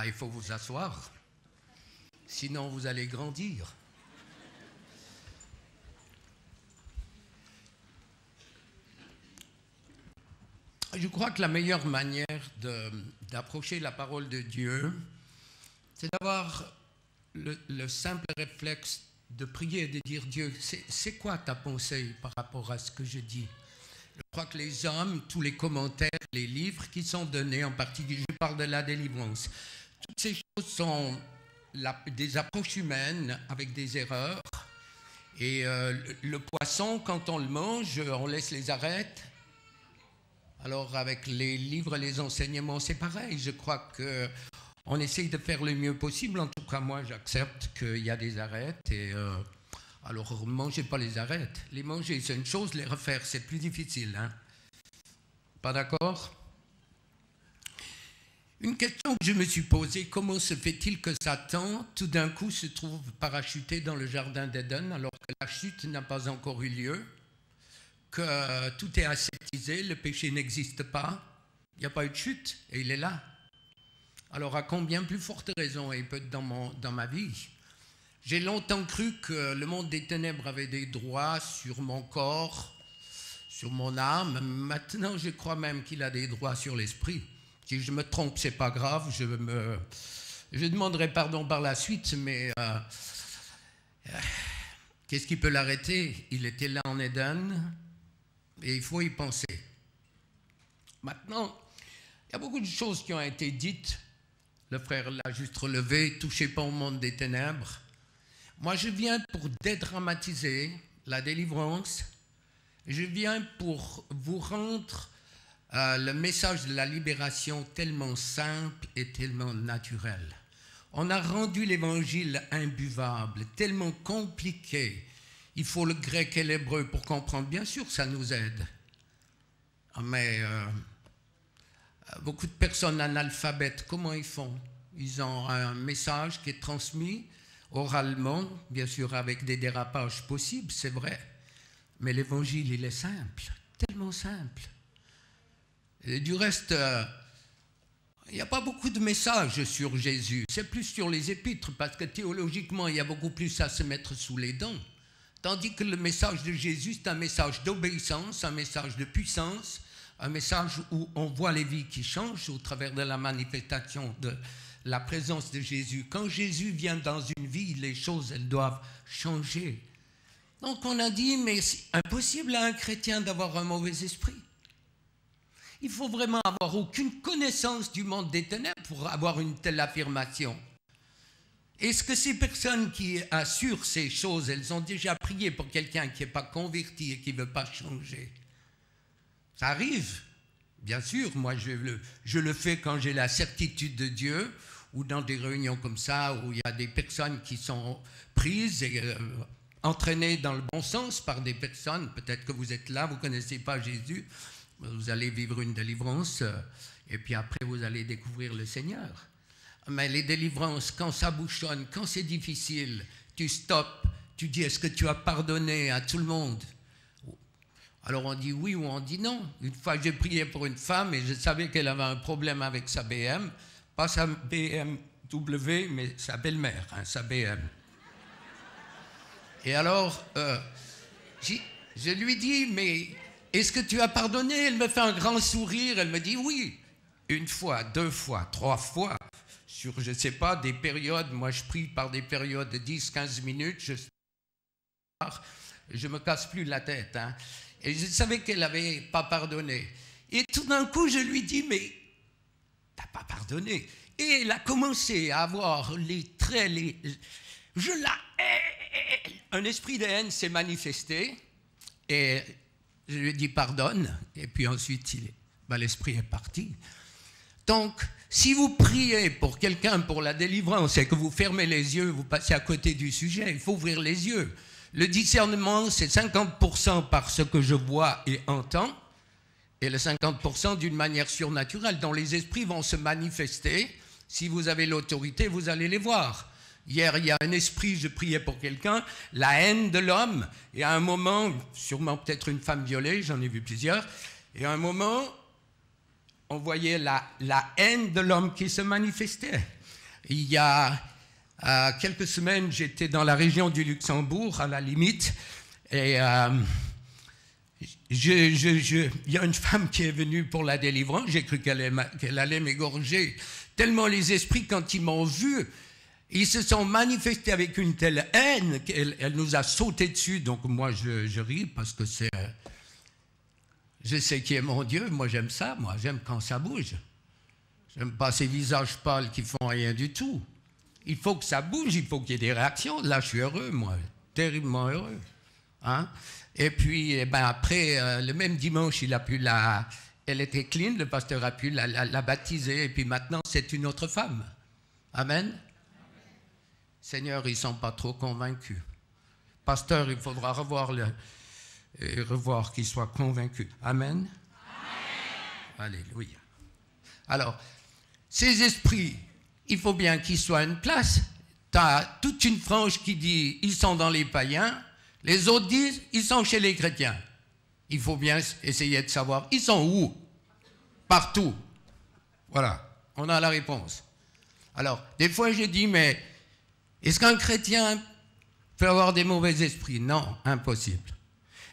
Ah, il faut vous asseoir. Sinon, vous allez grandir. Je crois que la meilleure manière d'approcher la parole de Dieu, c'est d'avoir le simple réflexe de prier et de dire Dieu, c'est quoi ta pensée par rapport à ce que je dis? Je crois que les hommes, tous les commentaires, les livres qui sont donnés, en particulier, je parle de la délivrance, toutes ces choses sont des approches humaines avec des erreurs. Et le poisson, quand on le mange, on laisse les arêtes. Alors avec les livres et les enseignements, c'est pareil. Je crois qu'on essaye de faire le mieux possible. En tout cas, moi, j'accepte qu'il y a des arêtes. Et alors, ne mangez pas les arêtes. Les manger, c'est une chose. Les refaire, c'est plus difficile. Hein? Pas d'accord? Une question que je me suis posée, comment se fait-il que Satan, tout d'un coup, se trouve parachuté dans le jardin d'Éden alors que la chute n'a pas encore eu lieu, que tout est aseptisé, le péché n'existe pas, il n'y a pas eu de chute et il est là. Alors à combien plus forte raison il peut être dans ma vie? J'ai longtemps cru que le monde des ténèbres avait des droits sur mon corps, sur mon âme. Maintenant, je crois même qu'il a des droits sur l'esprit. Si je me trompe, c'est pas grave, je demanderai pardon par la suite, mais qu'est-ce qui peut l'arrêter? Il était là en Éden et il faut y penser. Maintenant, il y a beaucoup de choses qui ont été dites. Le frère l'a juste relevé, touchez pas au monde des ténèbres. Moi, je viens pour dédramatiser la délivrance. Je viens pour vous rendre le message de la libération tellement simple et tellement naturel. On a rendu l'évangile imbuvable, tellement compliqué. Il faut le grec et l'hébreu pour comprendre. Bien sûr, ça nous aide. Mais beaucoup de personnes analphabètes, comment ils font? Ils ont un message qui est transmis oralement, bien sûr avec des dérapages possibles, c'est vrai. Mais l'évangile, il est simple, tellement simple. Et du reste, il n'y a pas beaucoup de messages sur Jésus. C'est plus sur les épîtres, parce que théologiquement, il y a beaucoup plus à se mettre sous les dents. Tandis que le message de Jésus, c'est un message d'obéissance, un message de puissance, un message où on voit les vies qui changent au travers de la manifestation de la présence de Jésus. Quand Jésus vient dans une vie, les choses, elles doivent changer. Donc on a dit, mais c'est impossible à un chrétien d'avoir un mauvais esprit. Il faut vraiment avoir aucune connaissance du monde des ténèbres pour avoir une telle affirmation. Est-ce que ces personnes qui assurent ces choses, elles ont déjà prié pour quelqu'un qui n'est pas converti et qui ne veut pas changer? Ça arrive, bien sûr. Moi, je le fais quand j'ai la certitude de Dieu ou dans des réunions comme ça où il y a des personnes qui sont prises et entraînées dans le bon sens par des personnes. Peut-être que vous êtes là, vous ne connaissez pas Jésus. Vous allez vivre une délivrance et puis après vous allez découvrir le Seigneur. Mais les délivrances, quand ça bouchonne, quand c'est difficile, tu stoppes, tu dis est-ce que tu as pardonné à tout le monde? Alors on dit oui ou on dit non. Une fois j'ai prié pour une femme et je savais qu'elle avait un problème avec sa BM, pas sa BMW mais sa belle-mère, hein, sa BM. Et alors je lui dis mais est-ce que tu as pardonné? Elle me fait un grand sourire, elle me dit oui. Une fois, 2 fois, 3 fois, sur, je ne sais pas, des périodes, moi je prie par des périodes de 10-15 minutes, je me casse plus la tête. Hein. Et je savais qu'elle n'avait pas pardonné. Et tout d'un coup, je lui dis, mais t'as pas pardonné. Et elle a commencé à avoir les traits, je la hais. Un esprit de haine s'est manifesté, et je lui ai dit pardonne, et puis ensuite l'esprit est parti. Donc, si vous priez pour quelqu'un pour la délivrance et que vous fermez les yeux, vous passez à côté du sujet, il faut ouvrir les yeux. Le discernement, c'est 50% par ce que je vois et entends, et le 50% d'une manière surnaturelle, dont les esprits vont se manifester. Si vous avez l'autorité, vous allez les voir. Hier, il y a un esprit, je priais pour quelqu'un, la haine de l'homme, et à un moment, sûrement peut-être une femme violée, j'en ai vu plusieurs, et à un moment, on voyait la haine de l'homme qui se manifestait. Il y a quelques semaines, j'étais dans la région du Luxembourg, à la limite, et il y a une femme qui est venue pour la délivrance. J'ai cru qu'elle allait m'égorger. Tellement les esprits, quand ils m'ont vu, ils se sont manifestés avec une telle haine qu'elle nous a sauté dessus. Donc moi, je ris parce que je sais qui est mon Dieu. Moi, j'aime ça. Moi, j'aime quand ça bouge. J'aime pas ces visages pâles qui font rien du tout. Il faut que ça bouge, il faut qu'il y ait des réactions. Là, je suis heureux, moi, terriblement heureux. Hein? Et puis, après, le même dimanche, elle était clean, le pasteur a pu la baptiser, et puis maintenant, c'est une autre femme. Amen. Seigneur, ils ne sont pas trop convaincus. Pasteur, il faudra revoir qu'ils soient convaincus. Amen. Alléluia. Alors, ces esprits, il faut bien qu'ils soient à une place. Tu as toute une frange qui dit ils sont dans les païens, les autres disent ils sont chez les chrétiens. Il faut bien essayer de savoir ils sont où. Partout. Voilà, on a la réponse. Alors, des fois je dis mais est-ce qu'un chrétien peut avoir des mauvais esprits? Non, impossible.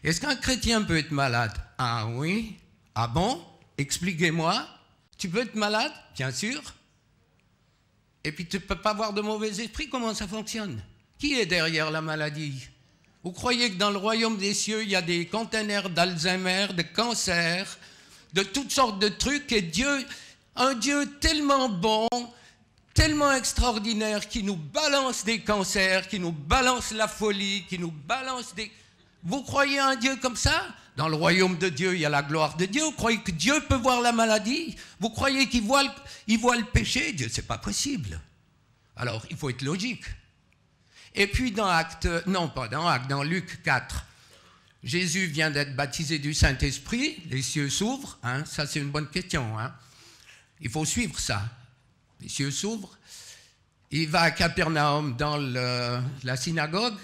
Est-ce qu'un chrétien peut être malade? Ah oui. Ah bon? Expliquez-moi. Tu peux être malade? Bien sûr. Et puis tu ne peux pas avoir de mauvais esprits, comment ça fonctionne? Qui est derrière la maladie? Vous croyez que dans le royaume des cieux, il y a des containers d'Alzheimer, de cancer, de toutes sortes de trucs, et Dieu, un Dieu tellement bon, tellement extraordinaire, qui nous balance des cancers, qui nous balance la folie, qui nous balance des... Vous croyez à un Dieu comme ça? Dans le royaume de Dieu, il y a la gloire de Dieu. Vous croyez que Dieu peut voir la maladie? Vous croyez qu'il voit le péché? Dieu, c'est pas possible. Alors, il faut être logique. Et puis dans dans Luc 4, Jésus vient d'être baptisé du Saint-Esprit, les cieux s'ouvrent, hein, ça c'est une bonne question. Hein. Il faut suivre ça. Les cieux s'ouvrent. Il va à Capernaum dans la synagogue,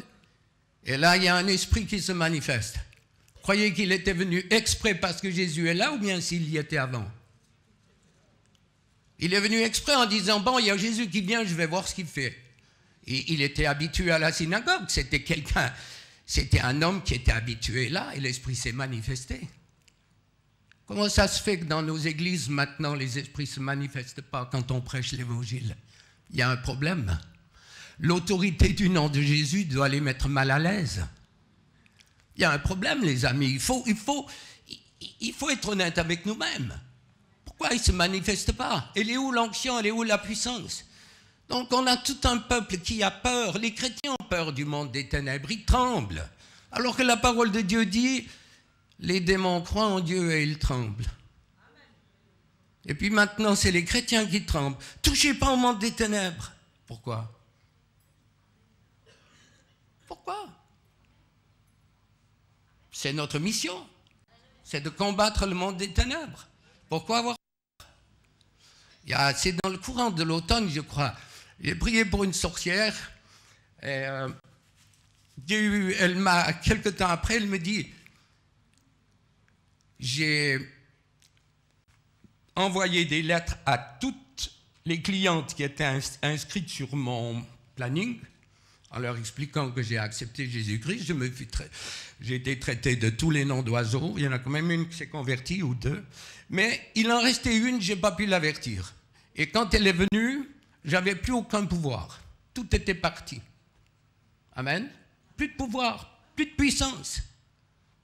et là il y a un esprit qui se manifeste. Croyez qu'il était venu exprès parce que Jésus est là ou bien s'il y était avant? Il est venu exprès en disant, bon, il y a Jésus qui vient, je vais voir ce qu'il fait. Et il était habitué à la synagogue, c'était un homme qui était habitué là et l'esprit s'est manifesté. Comment ça se fait que dans nos églises maintenant les esprits ne se manifestent pas quand on prêche l'évangile? Il y a un problème. L'autorité du nom de Jésus doit les mettre mal à l'aise. Il y a un problème, les amis. Il faut être honnête avec nous-mêmes. Pourquoi il ne se manifeste pas? Elle est où l'onction? Elle est où la puissance? Donc on a tout un peuple qui a peur. Les chrétiens ont peur du monde des ténèbres. Ils tremblent. Alors que la parole de Dieu dit, les démons croient en Dieu et ils tremblent. Et puis maintenant, c'est les chrétiens qui tremblent. Touchez pas au monde des ténèbres. Pourquoi? Pourquoi? C'est notre mission, c'est de combattre le monde des ténèbres. Pourquoi avoir peur? C'est dans le courant de l'automne, je crois. J'ai prié pour une sorcière. Et, quelque temps après, elle me dit, j'ai envoyé des lettres à toutes les clientes qui étaient inscrites sur mon planning, en leur expliquant que j'ai accepté Jésus-Christ. J'ai été traité de tous les noms d'oiseaux. Il y en a quand même une qui s'est convertie, ou deux. Mais il en restait une, je n'ai pas pu l'avertir. Et quand elle est venue, j'avais plus aucun pouvoir. Tout était parti. Amen. Plus de pouvoir, plus de puissance.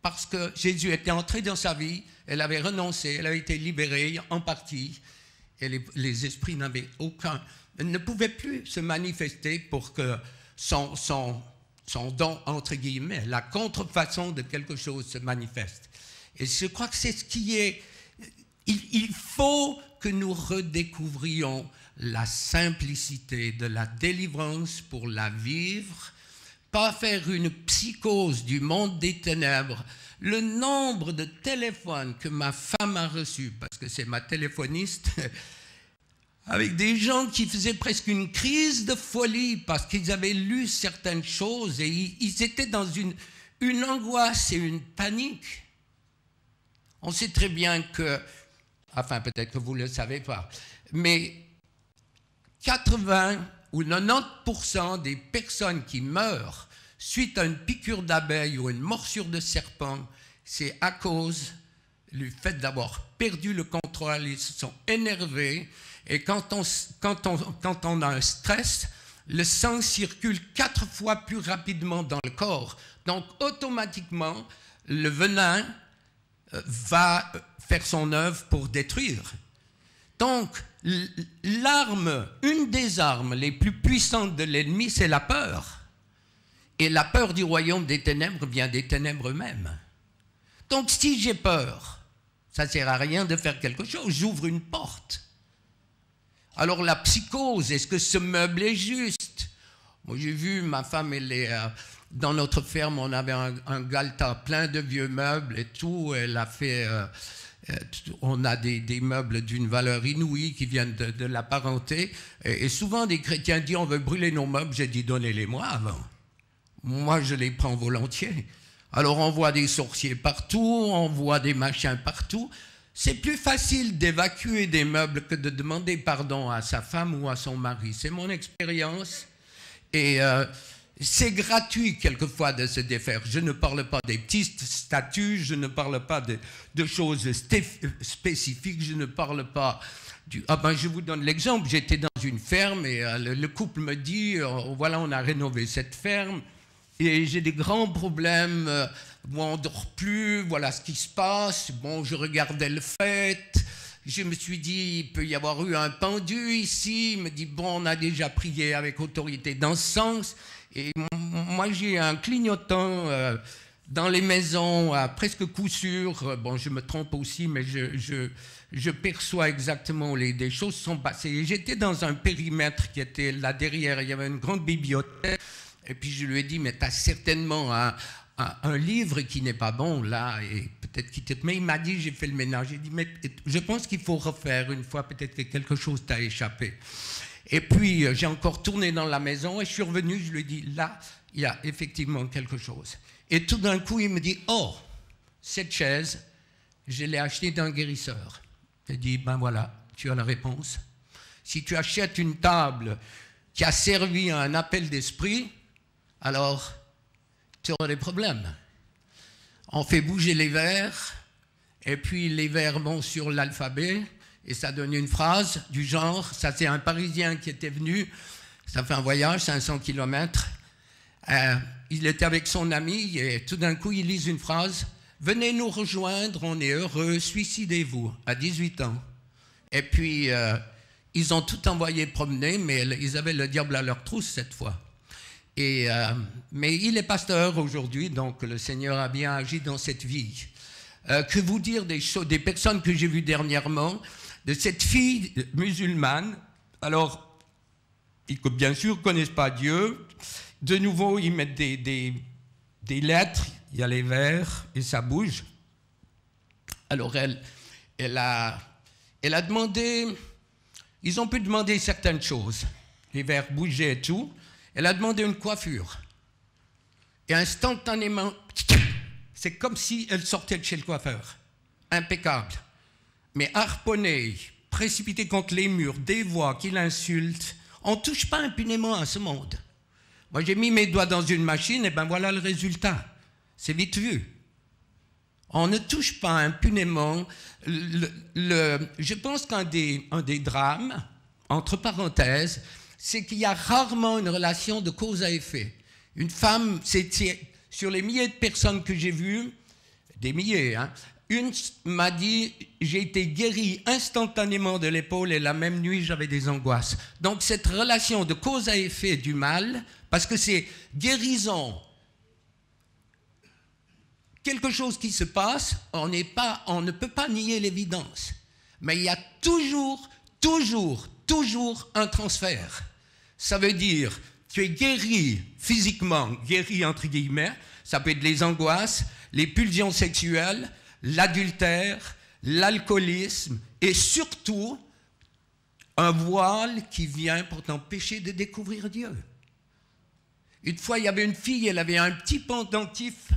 Parce que Jésus était entré dans sa vie, elle avait renoncé, elle avait été libérée en partie. Et les esprits n'avaient aucun... Elle ne pouvait plus se manifester pour que son don, entre guillemets, la contrefaçon de quelque chose se manifeste. Et je crois que c'est ce qui est... Il faut que nous redécouvrions la simplicité de la délivrance pour la vivre, pas faire une psychose du monde des ténèbres. Le nombre de téléphones que ma femme a reçus, parce que c'est ma téléphoniste, avec des gens qui faisaient presque une crise de folie parce qu'ils avaient lu certaines choses et ils étaient dans une angoisse et une panique. On sait très bien que, enfin peut-être que vous ne le savez pas, mais 80 ou 90% des personnes qui meurent suite à une piqûre d'abeille ou une morsure de serpent, c'est à cause du fait d'avoir perdu le contrôle, ils se sont énervés. Et quand on a un stress, le sang circule 4 fois plus rapidement dans le corps. Donc, automatiquement, le venin va faire son œuvre pour détruire. Donc, une des armes les plus puissantes de l'ennemi, c'est la peur. Et la peur du royaume des ténèbres vient des ténèbres eux-mêmes. Donc, si j'ai peur, ça ne sert à rien de faire quelque chose, j'ouvre une porte. Alors, la psychose, est-ce que ce meuble est juste? Moi, j'ai vu, ma femme, elle est... dans notre ferme, on avait un galetas plein de vieux meubles et tout. Elle a fait... on a des meubles d'une valeur inouïe qui viennent de la parenté. Et souvent, des chrétiens disent, on veut brûler nos meubles. J'ai dit, donnez-les-moi avant. Moi, je les prends volontiers. Alors, on voit des sorciers partout, on voit des machins partout. C'est plus facile d'évacuer des meubles que de demander pardon à sa femme ou à son mari. C'est mon expérience. Et c'est gratuit quelquefois de se défaire. Je ne parle pas des petits statuts, je ne parle pas de choses spécifiques, je ne parle pas du... Ah ben, je vous donne l'exemple, j'étais dans une ferme et le couple me dit, voilà, on a rénové cette ferme et j'ai des grands problèmes, où on ne dort plus, voilà ce qui se passe. Bon, je regardais le fait, je me suis dit, il peut y avoir eu un pendu ici. Il me dit, bon, on a déjà prié avec autorité dans ce sens. Et moi, j'ai un clignotant dans les maisons, à presque coup sûr. Bon, je me trompe aussi, mais je perçois exactement où des choses sont passées. J'étais dans un périmètre qui était là derrière. Il y avait une grande bibliothèque. Et puis, je lui ai dit, mais tu as certainement un livre qui n'est pas bon, là, et peut-être qu'il mais il m'a dit, j'ai fait le ménage. J'ai dit, mais je pense qu'il faut refaire une fois, peut-être que quelque chose t'a échappé. Et puis, j'ai encore tourné dans la maison et je suis revenu, je lui ai dit, là, il y a effectivement quelque chose. Et tout d'un coup, il me dit, oh, cette chaise, je l'ai achetée d'un guérisseur. J'ai dit, ben voilà, tu as la réponse. Si tu achètes une table qui a servi à un appel d'esprit, alors tu auras des problèmes. On fait bouger les vers, et puis les vers vont sur l'alphabet, et ça donne une phrase du genre, ça c'est un Parisien qui était venu, ça fait un voyage, 500 km, il était avec son ami, et tout d'un coup il lit une phrase, « Venez nous rejoindre, on est heureux, suicidez-vous » à 18 ans. Et puis, ils ont tout envoyé promener, mais ils avaient le diable à leur trousse cette fois. Mais il est pasteur aujourd'hui, donc le Seigneur a bien agi dans cette vie. Que vous dire des personnes que j'ai vues dernièrement, de cette fille musulmane, alors, ils bien sûr ne connaissent pas Dieu, de nouveau ils mettent des lettres, il y a les vers et ça bouge. Alors elle a demandé, ils ont pu demander certaines choses, les vers bougeaient et tout. Elle a demandé une coiffure. Et instantanément, c'est comme si elle sortait de chez le coiffeur. Impeccable. Mais harponnée, précipitée contre les murs, des voix qui l'insultent. On ne touche pas impunément à ce monde. Moi, j'ai mis mes doigts dans une machine, et ben voilà le résultat. C'est vite vu. On ne touche pas impunément. Je pense qu'un des drames, entre parenthèses, c'est qu'il y a rarement une relation de cause à effet. Une femme, sur les milliers de personnes que j'ai vues, des milliers, hein, une m'a dit, j'ai été guérie instantanément de l'épaule et la même nuit, j'avais des angoisses. Donc cette relation de cause à effet du mal, parce que c'est guérison, quelque chose qui se passe, on ne peut pas nier l'évidence. Mais il y a toujours un transfert. Ça veut dire, tu es guéri physiquement, guéri entre guillemets, ça peut être les angoisses, les pulsions sexuelles, l'adultère, l'alcoolisme et surtout un voile qui vient pour t'empêcher de découvrir Dieu. Une fois, il y avait une fille, elle avait un petit pendentif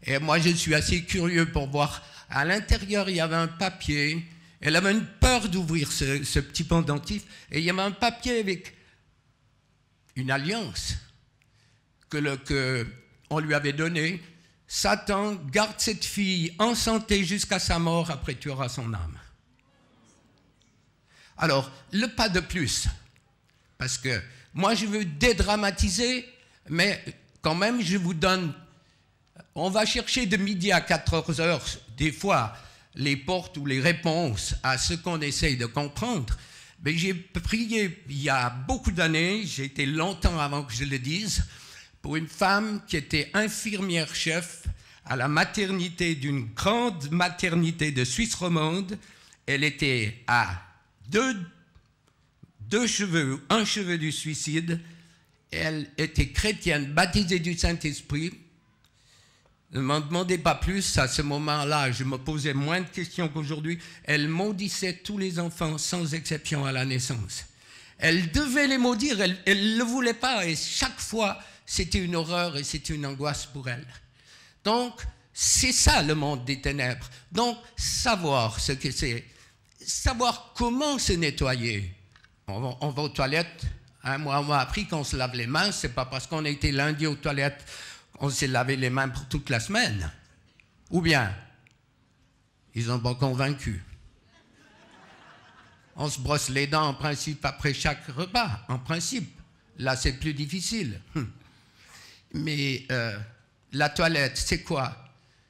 et moi je suis assez curieux pour voir. À l'intérieur, il y avait un papier Elle avait une peur d'ouvrir ce petit pendentif, et il y avait un papier avec une alliance qu'on lui avait donnée. Satan, garde cette fille en santé jusqu'à sa mort, après tu auras son âme. Alors, le pas de plus, parce que moi je veux dédramatiser, mais quand même je vous donne, on va chercher de midi à 14 heures, des fois, les portes ou les réponses à ce qu'on essaye de comprendre. Mais j'ai prié il y a beaucoup d'années, j'ai été longtemps avant que je le dise, pour une femme qui était infirmière-chef à la maternité d'une grande maternité de Suisse romande. Elle était à un cheveu du suicide. Elle était chrétienne, baptisée du Saint-Esprit. Ne m'en demandez pas plus, à ce moment-là, je me posais moins de questions qu'aujourd'hui. Elle maudissait tous les enfants, sans exception à la naissance. Elle devait les maudire, elle ne le voulait pas, et chaque fois, c'était une horreur et c'était une angoisse pour elle. Donc, c'est ça le monde des ténèbres. Donc, savoir ce que c'est, savoir comment se nettoyer. On va aux toilettes, hein, moi on m'a appris qu'on se lave les mains, c'est pas parce qu'on a été lundi aux toilettes on s'est lavé les mains pour toute la semaine. Ou bien, ils n'ont pas convaincu. On se brosse les dents en principe après chaque repas, en principe. Là, c'est plus difficile. Mais la toilette, c'est quoi?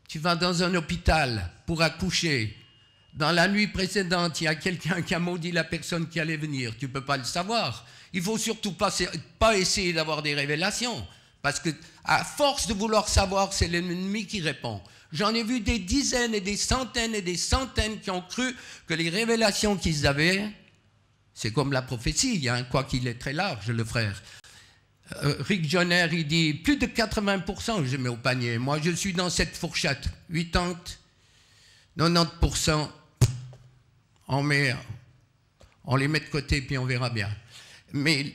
Tu vas dans un hôpital pour accoucher. Dans la nuit précédente, il y a quelqu'un qui a maudit la personne qui allait venir. Tu ne peux pas le savoir. Il ne faut surtout pas essayer d'avoir des révélations. Parce que, à force de vouloir savoir, c'est l'ennemi qui répond. J'en ai vu des dizaines et des centaines qui ont cru que les révélations qu'ils avaient, c'est comme la prophétie, hein, quoi qu'il est très large, le frère. Rick Jonner, il dit, plus de 80% je mets au panier. Moi, je suis dans cette fourchette. 80, 90%, on les met de côté, puis on verra bien. Mais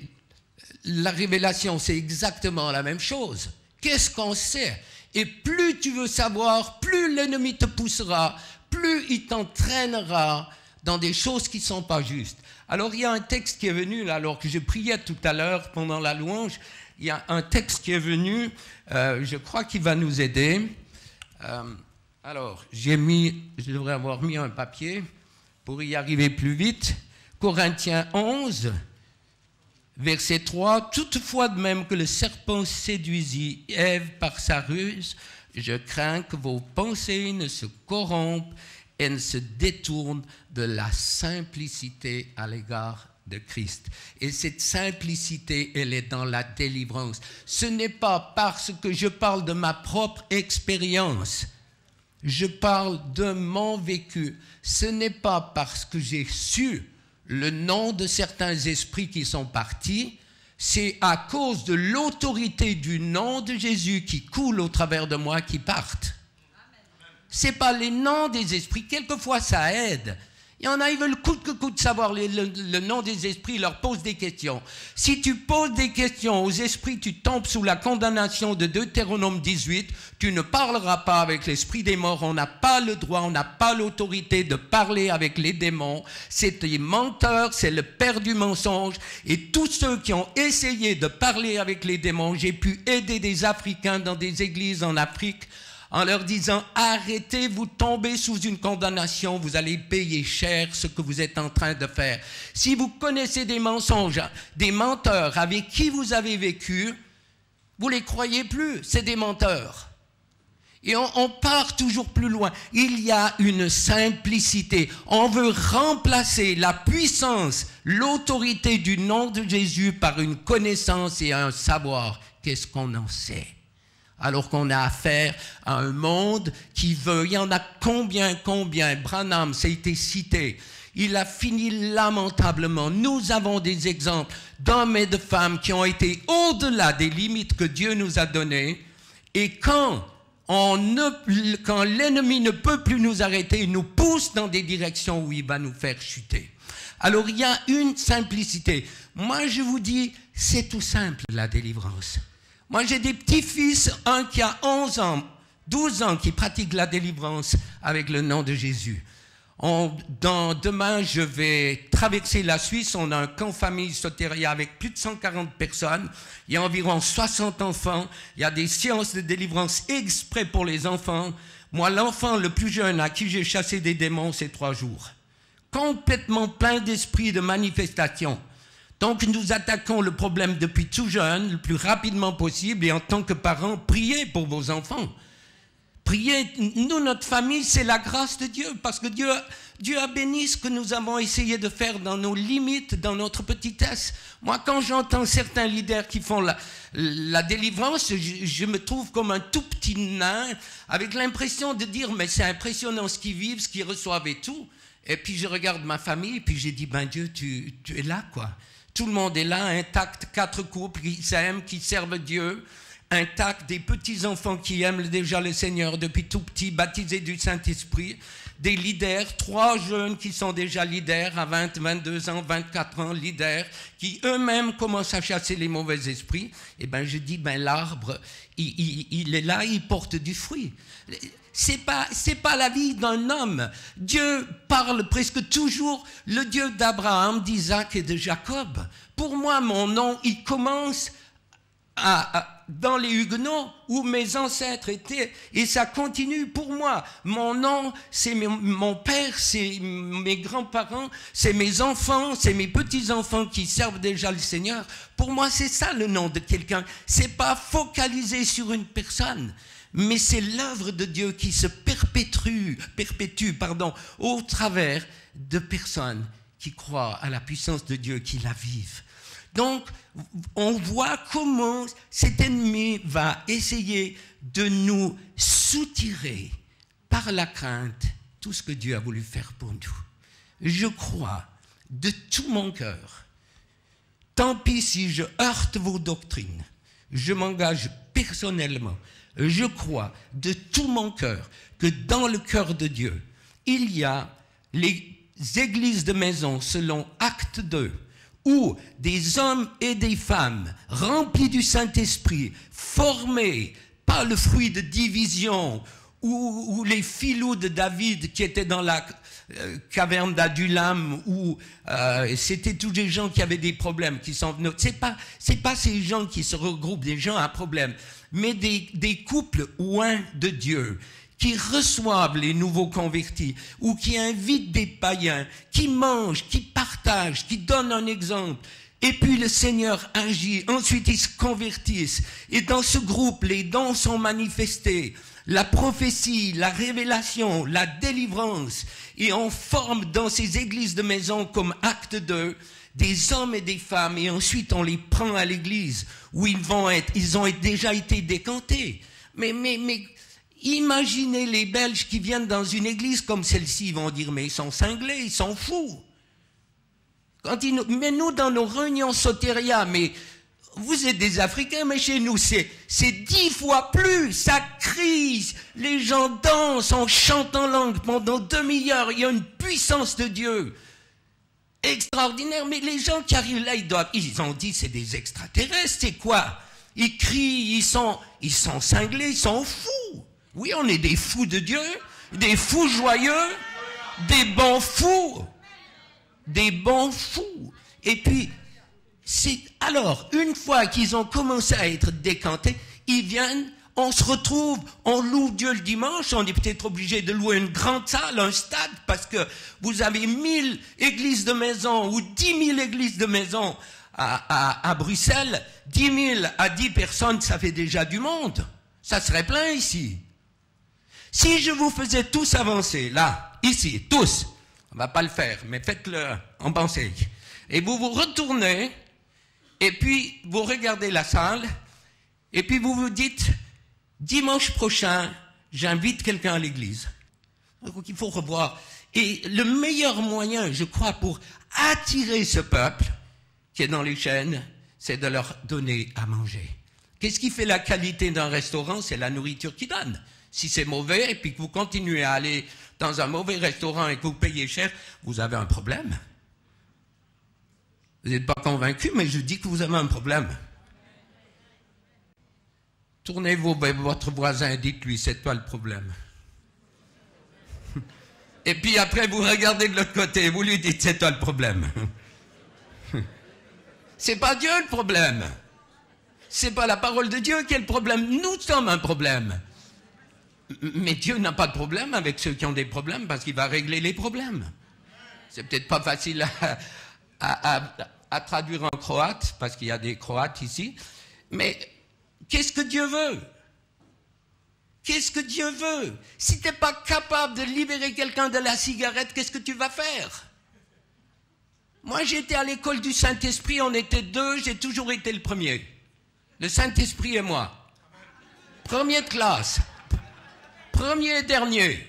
la révélation, c'est exactement la même chose. Qu'est-ce qu'on sait? Et plus tu veux savoir, plus l'ennemi te poussera, plus il t'entraînera dans des choses qui ne sont pas justes. Alors, il y a un texte qui est venu, là, alors que je priais tout à l'heure pendant la louange, il y a un texte qui est venu, je crois qu'il va nous aider. Alors, je devrais avoir mis un papier pour y arriver plus vite. Corinthiens 11, verset 3, « Toutefois, de même que le serpent séduisit Ève par sa ruse, je crains que vos pensées ne se corrompent et ne se détournent de la simplicité à l'égard de Christ. » Et cette simplicité, elle est dans la délivrance. Ce n'est pas parce que je parle de ma propre expérience, je parle de mon vécu. Ce n'est pas parce que j'ai su le nom de certains esprits qui sont partis, c'est à cause de l'autorité du nom de Jésus qui coule au travers de moi qui partent. Ce n'est pas les noms des esprits, quelquefois ça aide. Il y en a, ils veulent coûte que coûte savoir le nom des esprits, ils leur posent des questions. Si tu poses des questions aux esprits, tu tombes sous la condamnation de Deutéronome 18, tu ne parleras pas avec l'esprit des morts, on n'a pas le droit, on n'a pas l'autorité de parler avec les démons. C'est des menteurs, c'est le père du mensonge. Et tous ceux qui ont essayé de parler avec les démons, j'ai pu aider des Africains dans des églises en Afrique, en leur disant « Arrêtez, vous tombez sous une condamnation, vous allez payer cher ce que vous êtes en train de faire. Si vous connaissez des mensonges, des menteurs avec qui vous avez vécu, vous ne les croyez plus, c'est des menteurs. » Et on part toujours plus loin. Il y a une simplicité. On veut remplacer la puissance, l'autorité du nom de Jésus par une connaissance et un savoir. Qu'est-ce qu'on en sait? Alors qu'on a affaire à un monde qui veut, il y en a combien, Branham, ça a été cité, il a fini lamentablement. Nous avons des exemples d'hommes et de femmes qui ont été au-delà des limites que Dieu nous a données, et quand l'ennemi ne peut plus nous arrêter, il nous pousse dans des directions où il va nous faire chuter. Alors il y a une simplicité. Moi je vous dis, c'est tout simple la délivrance. Moi, j'ai des petits-fils, un qui a 11 ans, 12 ans, qui pratique la délivrance avec le nom de Jésus. Demain, je vais traverser la Suisse. On a un camp famille Soteria avec plus de 140 personnes. Il y a environ 60 enfants. Il y a des séances de délivrance exprès pour les enfants. Moi, l'enfant le plus jeune à qui j'ai chassé des démons, c'est 3 jours. Complètement plein d'esprit de manifestation. Donc, nous attaquons le problème depuis tout jeune, le plus rapidement possible. Et en tant que parents, priez pour vos enfants. Priez, nous, notre famille, c'est la grâce de Dieu, parce que Dieu a béni ce que nous avons essayé de faire dans nos limites, dans notre petitesse. Moi, quand j'entends certains leaders qui font la délivrance, je me trouve comme un tout petit nain, avec l'impression de dire, mais c'est impressionnant ce qu'ils vivent, ce qu'ils reçoivent et tout. Et puis je regarde ma famille, et puis j'ai dit, ben Dieu, tu es là, quoi. Tout le monde est là, intact, 4 couples qui s'aiment, qui servent Dieu. Intact, des petits-enfants qui aiment déjà le Seigneur depuis tout petit, baptisés du Saint-Esprit, des leaders, 3 jeunes qui sont déjà leaders à 20, 22 ans, 24 ans, leaders, qui eux-mêmes commencent à chasser les mauvais esprits. Et ben je dis, ben l'arbre, il est là, il porte du fruit. C'est pas la vie d'un homme. Dieu parle presque toujours, le Dieu d'Abraham, d'Isaac et de Jacob. Pour moi, mon nom, il commence dans les Huguenots où mes ancêtres étaient, et ça continue pour moi. Mon nom, c'est mon père, c'est mes grands-parents, c'est mes enfants, c'est mes petits-enfants qui servent déjà le Seigneur. Pour moi, c'est ça le nom de quelqu'un. C'est pas focalisé sur une personne, mais c'est l'œuvre de Dieu qui se perpétue, au travers de personnes qui croient à la puissance de Dieu, qui la vivent. Donc, on voit comment cet ennemi va essayer de nous soutirer par la crainte tout ce que Dieu a voulu faire pour nous. Je crois de tout mon cœur, tant pis si je heurte vos doctrines, je m'engage personnellement, je crois de tout mon cœur que dans le cœur de Dieu, il y a les églises de maison selon Acte 2, où des hommes et des femmes remplis du Saint-Esprit, formés par le fruit de division, ou les filous de David qui étaient dans la caverne d'Adulam, où c'était tous des gens qui avaient des problèmes, qui sont venus. C'est pas ces gens qui se regroupent, des gens à problème, mais des couples oints de Dieu, qui reçoivent les nouveaux convertis, ou qui invitent des païens, qui mangent, qui partagent, qui donnent un exemple. Et puis le Seigneur agit, ensuite ils se convertissent. Et dans ce groupe, les dons sont manifestés. La prophétie, la révélation, la délivrance. Et on forme dans ces églises de maison comme Acte 2, des hommes et des femmes. Et ensuite on les prend à l'église, où ils ont déjà été décantés. Mais imaginez les Belges qui viennent dans une église comme celle-ci, ils vont dire, mais ils sont cinglés, ils sont fous. Mais nous, dans nos réunions Soteria, mais vous êtes des Africains, mais chez nous, c'est 10 fois plus, ça crie, les gens dansent, on chante en langue pendant demi-heure, il y a une puissance de Dieu extraordinaire, mais les gens qui arrivent là, ils ont dit, c'est des extraterrestres, c'est quoi? Ils crient, ils sont cinglés, ils sont fous. Oui, on est des fous de Dieu, des fous joyeux, des bons fous. Des bons fous. Et puis, alors, une fois qu'ils ont commencé à être décantés, ils viennent, on se retrouve, on loue Dieu le dimanche, on est peut-être obligé de louer une grande salle, un stade, parce que vous avez 1000 églises de maison ou 10 000 églises de maison à Bruxelles, 10 000 à 10 personnes, ça fait déjà du monde. Ça serait plein ici. Si je vous faisais tous avancer, là, ici, tous, on ne va pas le faire, mais faites-le en pensée. Et vous vous retournez, et puis vous regardez la salle, et puis vous vous dites, dimanche prochain, j'invite quelqu'un à l'église. Donc il faut revoir. Et le meilleur moyen, je crois, pour attirer ce peuple qui est dans les chaînes, c'est de leur donner à manger. Qu'est-ce qui fait la qualité d'un restaurant? C'est la nourriture qu'il donne. Si c'est mauvais, et puis que vous continuez à aller dans un mauvais restaurant et que vous payez cher, vous avez un problème. Vous n'êtes pas convaincu, mais je dis que vous avez un problème. Tournez-vous vers votre voisin et dites-lui, c'est toi le problème. Et puis après, vous regardez de l'autre côté, vous lui dites, c'est toi le problème. C'est pas Dieu le problème. C'est pas la parole de Dieu qui est le problème. Nous sommes un problème. Mais Dieu n'a pas de problème avec ceux qui ont des problèmes parce qu'il va régler les problèmes. C'est peut-être pas facile à traduire en croate parce qu'il y a des croates ici. Mais qu'est-ce que Dieu veut? Qu'est-ce que Dieu veut? Si tu n'es pas capable de libérer quelqu'un de la cigarette, qu'est-ce que tu vas faire? Moi, j'étais à l'école du Saint-Esprit, on était deux, j'ai toujours été le premier. Le Saint-Esprit et moi. Premier de classe. Premier et dernier.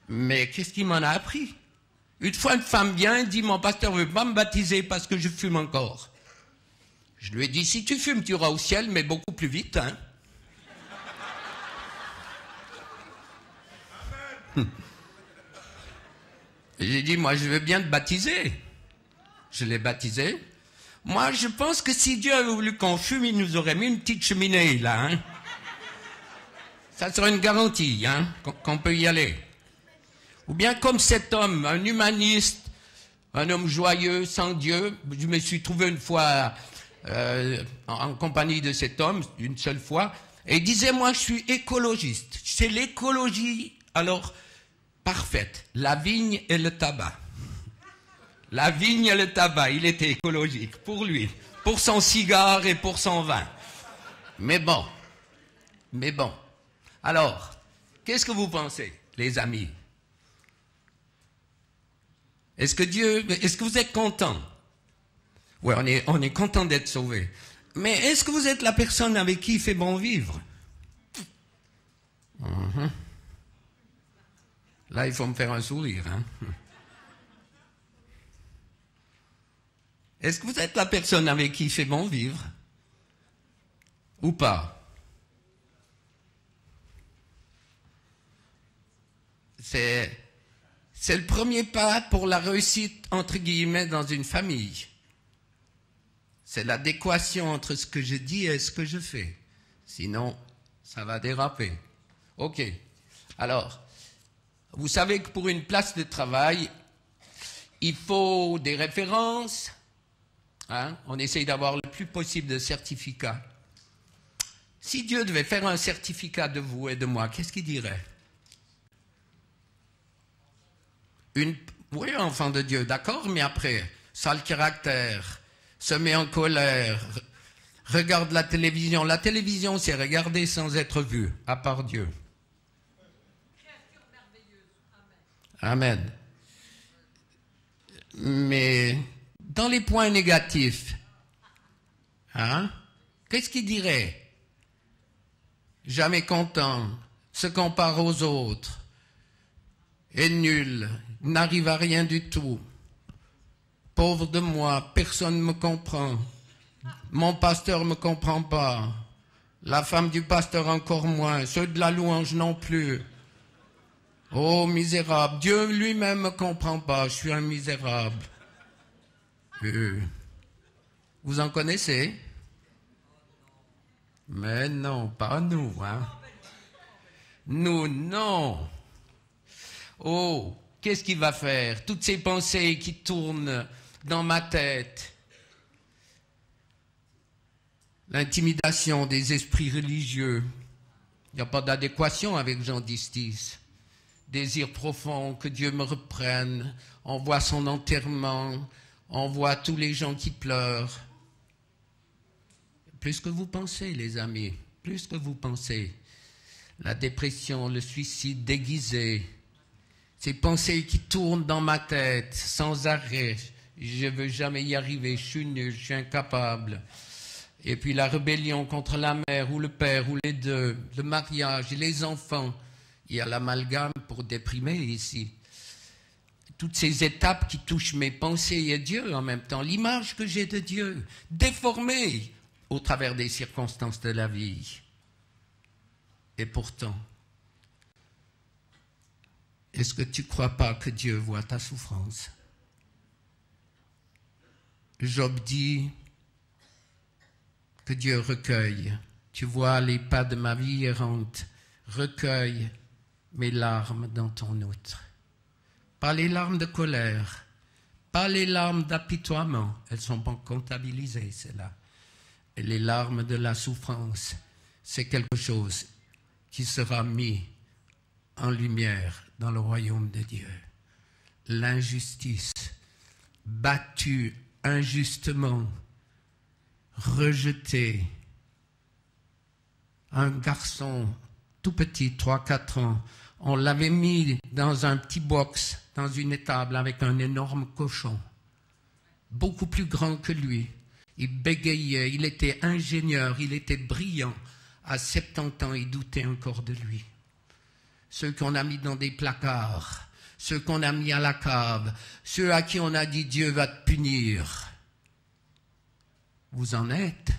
Mais qu'est-ce qu'il m'en a appris? Une fois, une femme vient et dit, mon pasteur ne veut pas me baptiser parce que je fume encore. Je lui ai dit, si tu fumes, tu iras au ciel, mais beaucoup plus vite, hein. J'ai dit, moi, je veux bien te baptiser. Je l'ai baptisé. Moi, je pense que si Dieu avait voulu qu'on fume, il nous aurait mis une petite cheminée, là, hein. Ça serait une garantie, hein, qu'on peut y aller. Ou bien comme cet homme, un humaniste, un homme joyeux, sans Dieu. Je me suis trouvé une fois en compagnie de cet homme, une seule fois, et il disait, moi, je suis écologiste. C'est l'écologie, alors, parfaite. La vigne et le tabac. La vigne et le tabac, il était écologique, pour lui, pour son cigare et pour son vin. Mais bon. Alors, qu'est-ce que vous pensez, les amis? Est-ce que vous êtes contents? Oui, on est content d'être sauvés. Mais est-ce que vous êtes la personne avec qui il fait bon vivre? Là, il faut me faire un sourire, hein? Est-ce que vous êtes la personne avec qui il fait bon vivre? Ou pas? C'est le premier pas pour la réussite, entre guillemets, dans une famille. C'est l'adéquation entre ce que je dis et ce que je fais. Sinon, ça va déraper. OK. Alors, vous savez que pour une place de travail, il faut des références. Hein? On essaye d'avoir le plus possible de certificats. Si Dieu devait faire un certificat de vous et de moi, qu'est-ce qu'il dirait? Oui, enfant de Dieu, d'accord, mais après, sale caractère, se met en colère, regarde la télévision. La télévision, c'est regarder sans être vu, à part Dieu. Amen. Mais dans les points négatifs, hein, qu'est-ce qu'il dirait? Jamais content, se compare aux autres, est nul, n'arrive à rien du tout. Pauvre de moi, personne ne me comprend. Mon pasteur ne me comprend pas. La femme du pasteur encore moins. Ceux de la louange non plus. Oh, misérable. Dieu lui-même ne me comprend pas. Je suis un misérable. Vous en connaissez? Mais non, pas nous, hein. Nous, non. Oh, qu'est-ce qu'il va faire? Toutes ces pensées qui tournent dans ma tête. L'intimidation des esprits religieux. Il n'y a pas d'adéquation avec Jean 10:10. Désir profond que Dieu me reprenne. On voit son enterrement. On voit tous les gens qui pleurent. Plus que vous pensez, les amis. Plus que vous pensez. La dépression, le suicide déguisé. Ces pensées qui tournent dans ma tête sans arrêt. Je ne veux jamais y arriver, je suis nul, je suis incapable. Et puis la rébellion contre la mère ou le père ou les deux, le mariage et les enfants. Il y a l'amalgame pour déprimer ici. Toutes ces étapes qui touchent mes pensées et Dieu en même temps. L'image que j'ai de Dieu, déformée au travers des circonstances de la vie. Et pourtant, est-ce que tu ne crois pas que Dieu voit ta souffrance? Job dit que Dieu recueille. Tu vois les pas de ma vie errante. recueille mes larmes dans ton outre. Pas les larmes de colère, pas les larmes d'apitoiement, elles ne sont pas comptabilisées, c'est là. Et les larmes de la souffrance, c'est quelque chose qui sera mis en lumière dans le royaume de Dieu. L'injustice, battue injustement, rejetée. Un garçon tout petit, 3-4 ans, on l'avait mis dans un petit box, dans une étable avec un énorme cochon, beaucoup plus grand que lui. Il bégayait, il était ingénieur, il était brillant. À 70 ans, il doutait encore de lui. Ceux qu'on a mis dans des placards, ceux qu'on a mis à la cave, ceux à qui on a dit Dieu va te punir. Vous en êtes.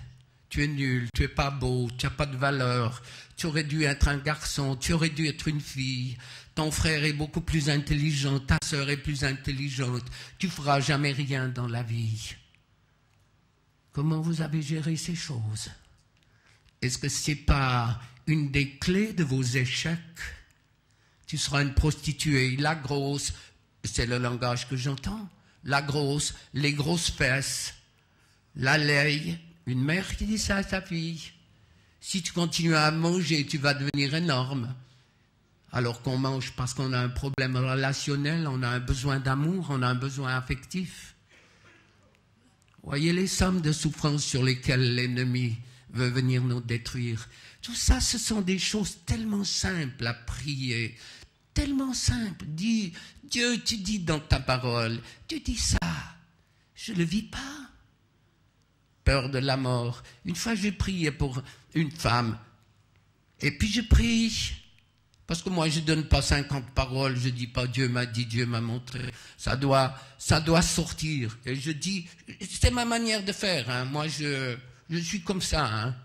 Tu es nul, tu n'es pas beau, tu n'as pas de valeur, tu aurais dû être un garçon, tu aurais dû être une fille, ton frère est beaucoup plus intelligent, ta sœur est plus intelligente, tu ne feras jamais rien dans la vie. Comment vous avez géré ces choses? Est-ce que ce n'est pas une des clés de vos échecs? Tu seras une prostituée, la grosse, c'est le langage que j'entends, la grosse, les grosses fesses, la laie. Une mère qui dit ça à sa fille. Si tu continues à manger, tu vas devenir énorme. Alors qu'on mange parce qu'on a un problème relationnel, on a un besoin d'amour, on a un besoin affectif. Voyez les sommes de souffrance sur lesquelles l'ennemi veut venir nous détruire. Tout ça, ce sont des choses tellement simples à prier, tellement simples. Dis, Dieu, tu dis dans ta parole, tu dis ça, je ne le vis pas. Peur de la mort. Une fois, j'ai prié pour une femme. Et puis, je prie. Parce que moi, je ne donne pas 50 paroles. Je ne dis pas Dieu m'a dit, Dieu m'a montré. Ça doit sortir. Et je dis, c'est ma manière de faire. Hein. Moi, je suis comme ça. Hein.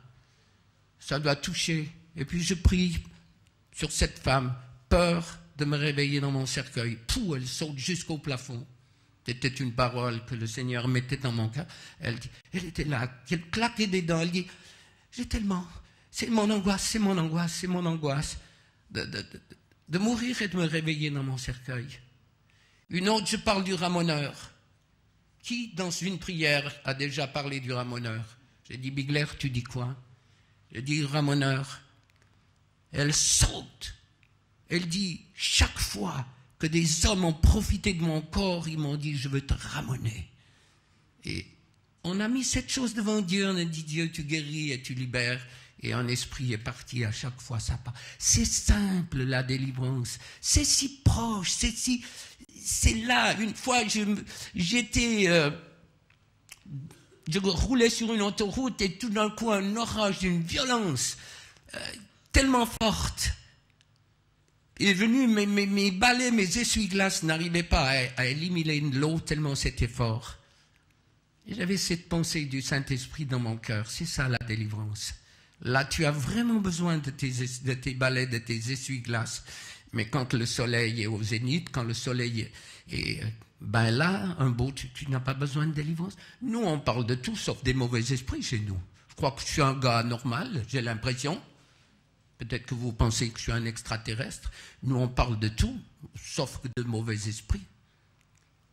Ça doit toucher. Et puis, je prie sur cette femme. Peur de me réveiller dans mon cercueil. Pouh, elle saute jusqu'au plafond. C'était une parole que le Seigneur mettait dans mon cœur. Elle était là, elle claquait des dents. Elle dit, j'ai tellement, c'est mon angoisse de mourir et de me réveiller dans mon cercueil. Une autre, je parle du ramoneur. Qui, dans une prière, a déjà parlé du ramoneur? J'ai dit, Bigler, tu dis quoi? J'ai dit, ramoneur. Elle saute. Elle dit, chaque fois que des hommes ont profité de mon corps, ils m'ont dit, je veux te ramoner. Et on a mis cette chose devant Dieu, on a dit, Dieu, tu guéris et tu libères, et un esprit est parti à chaque fois, ça part. C'est simple, la délivrance, c'est si proche, c'est là. Une fois, je roulais sur une autoroute, et tout d'un coup, un orage d'une violence tellement forte, il est venu, mes balais, mes essuie-glaces n'arrivaient pas à éliminer l'eau tellement c'était fort. Et j'avais cette pensée du Saint-Esprit dans mon cœur. C'est ça la délivrance. Là, tu as vraiment besoin de tes balais, de tes essuie-glaces. Mais quand le soleil est au zénith, quand le soleil est... Ben là, un beau, tu n'as pas besoin de délivrance. Nous, on parle de tout sauf des mauvais esprits chez nous. Je crois que je suis un gars normal, j'ai l'impression. Peut-être que vous pensez que je suis un extraterrestre. Nous, on parle de tout, sauf que de mauvais esprits.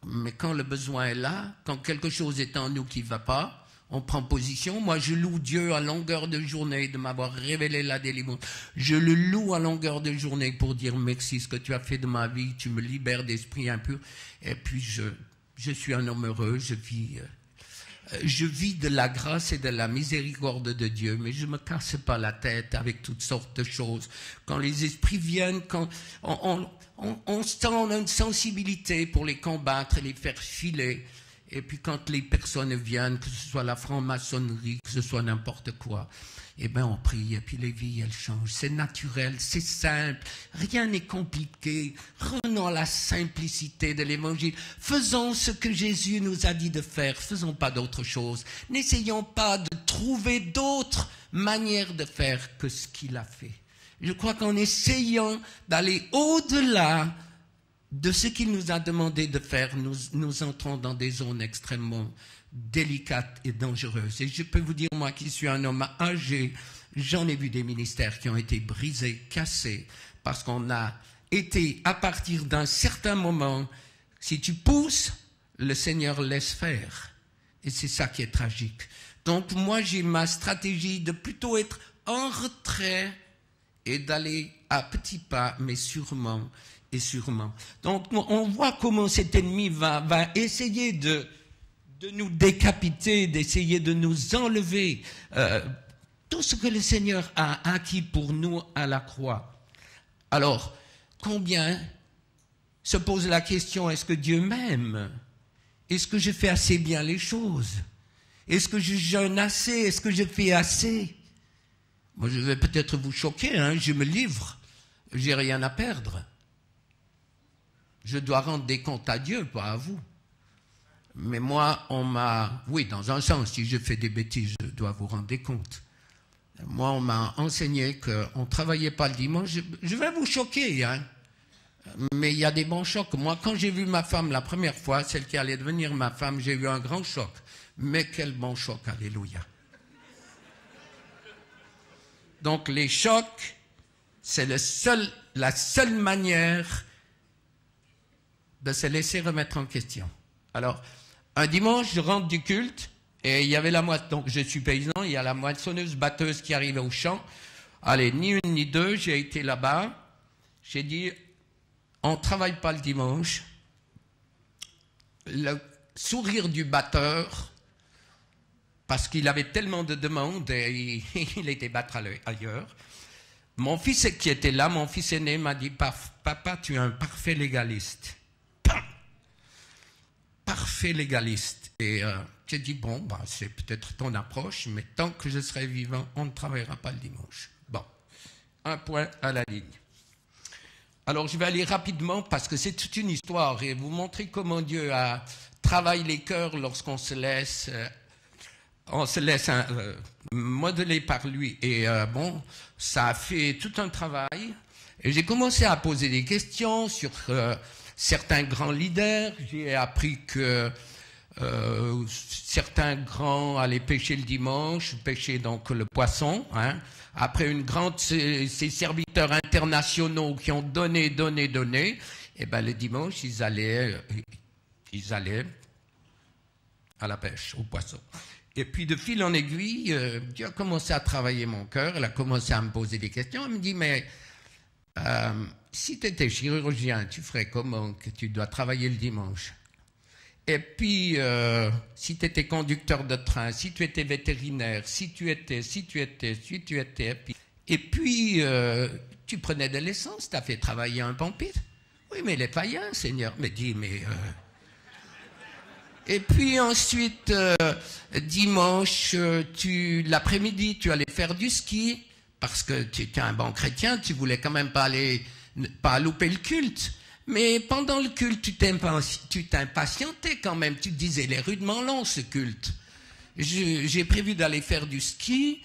Mais quand le besoin est là, quand quelque chose est en nous qui ne va pas, on prend position. Moi, je loue Dieu à longueur de journée de m'avoir révélé la délivrance. Je le loue à longueur de journée pour dire merci, ce que tu as fait de ma vie, tu me libères d'esprit impur. Et puis, je suis un homme heureux, je vis de la grâce et de la miséricorde de Dieu, mais je ne me casse pas la tête avec toutes sortes de choses. Quand les esprits viennent, quand on sent, on a une sensibilité pour les combattre et les faire filer. Et puis quand les personnes viennent, que ce soit la franc-maçonnerie, que ce soit n'importe quoi, eh bien on prie et puis les vies elles changent. C'est naturel, c'est simple, rien n'est compliqué. Renons à la simplicité de l'évangile. Faisons ce que Jésus nous a dit de faire, faisons pas d'autre chose. N'essayons pas de trouver d'autres manières de faire que ce qu'il a fait. Je crois qu'en essayant d'aller au-delà de ce qu'il nous a demandé de faire, nous entrons dans des zones extrêmement délicate et dangereuse. Et je peux vous dire, moi qui suis un homme âgé, j'en ai vu des ministères qui ont été brisés, cassés, parce qu'on a été, à partir d'un certain moment, si tu pousses, le Seigneur laisse faire. Et c'est ça qui est tragique. Donc moi, j'ai ma stratégie de plutôt être en retrait et d'aller à petits pas, mais sûrement et sûrement. Donc on voit comment cet ennemi va essayer de nous décapiter, d'essayer de nous enlever tout ce que le Seigneur a acquis pour nous à la croix. Alors, combien se pose la question, est-ce que Dieu m'aime? Est-ce que je fais assez bien les choses? Est-ce que je jeûne assez? Est-ce que je fais assez? Moi, je vais peut-être vous choquer, hein, je me livre, j'ai rien à perdre. Je dois rendre des comptes à Dieu, pas à vous. Mais moi, oui, dans un sens, si je fais des bêtises, je dois vous rendre des comptes. Moi, on m'a enseigné qu'on ne travaillait pas le dimanche. Je vais vous choquer, hein. Mais il y a des bons chocs. Moi, quand j'ai vu ma femme la première fois, celle qui allait devenir ma femme, j'ai eu un grand choc. Mais quel bon choc, alléluia. Donc les chocs, c'est la seule manière de se laisser remettre en question. Alors, un dimanche, je rentre du culte, et il y avait donc je suis paysan, il y a la moissonneuse-batteuse qui arrivait au champ. Allez, ni une ni deux, j'ai été là-bas, j'ai dit, on ne travaille pas le dimanche. Le sourire du batteur, parce qu'il avait tellement de demandes, et il était battre ailleurs. Mon fils qui était là, mon fils aîné m'a dit, papa, tu es un parfait légaliste. Parfait légaliste. Et j'ai dit, bon, c'est peut-être ton approche, mais tant que je serai vivant, on ne travaillera pas le dimanche. Bon, un point à la ligne. Alors, je vais aller rapidement parce que c'est toute une histoire et vous montrer comment Dieu travaille les cœurs lorsqu'on se laisse, modeler par lui. Et bon, ça a fait tout un travail. Et j'ai commencé à poser des questions sur certains grands leaders. J'ai appris que certains grands allaient pêcher le dimanche, pêcher donc le poisson, hein. Après ces serviteurs internationaux qui ont donné, et ben le dimanche, ils allaient à la pêche, au poisson. Et puis de fil en aiguille, Dieu a commencé à travailler mon cœur, il a commencé à me poser des questions, il me dit, mais si tu étais chirurgien, tu ferais comment que tu dois travailler le dimanche? Et puis, si tu étais conducteur de train, si tu étais vétérinaire, si tu étais, et puis, tu prenais de l'essence, tu as fait travailler un pompier. Oui, mais les païens, Seigneur, me dit, mais... Et puis ensuite, dimanche, l'après-midi, tu allais faire du ski, parce que tu étais un bon chrétien, tu voulais quand même pas louper le culte. Mais pendant le culte, tu t'impatientais quand même. Tu te disais, il est rudement long ce culte. J'ai prévu d'aller faire du ski.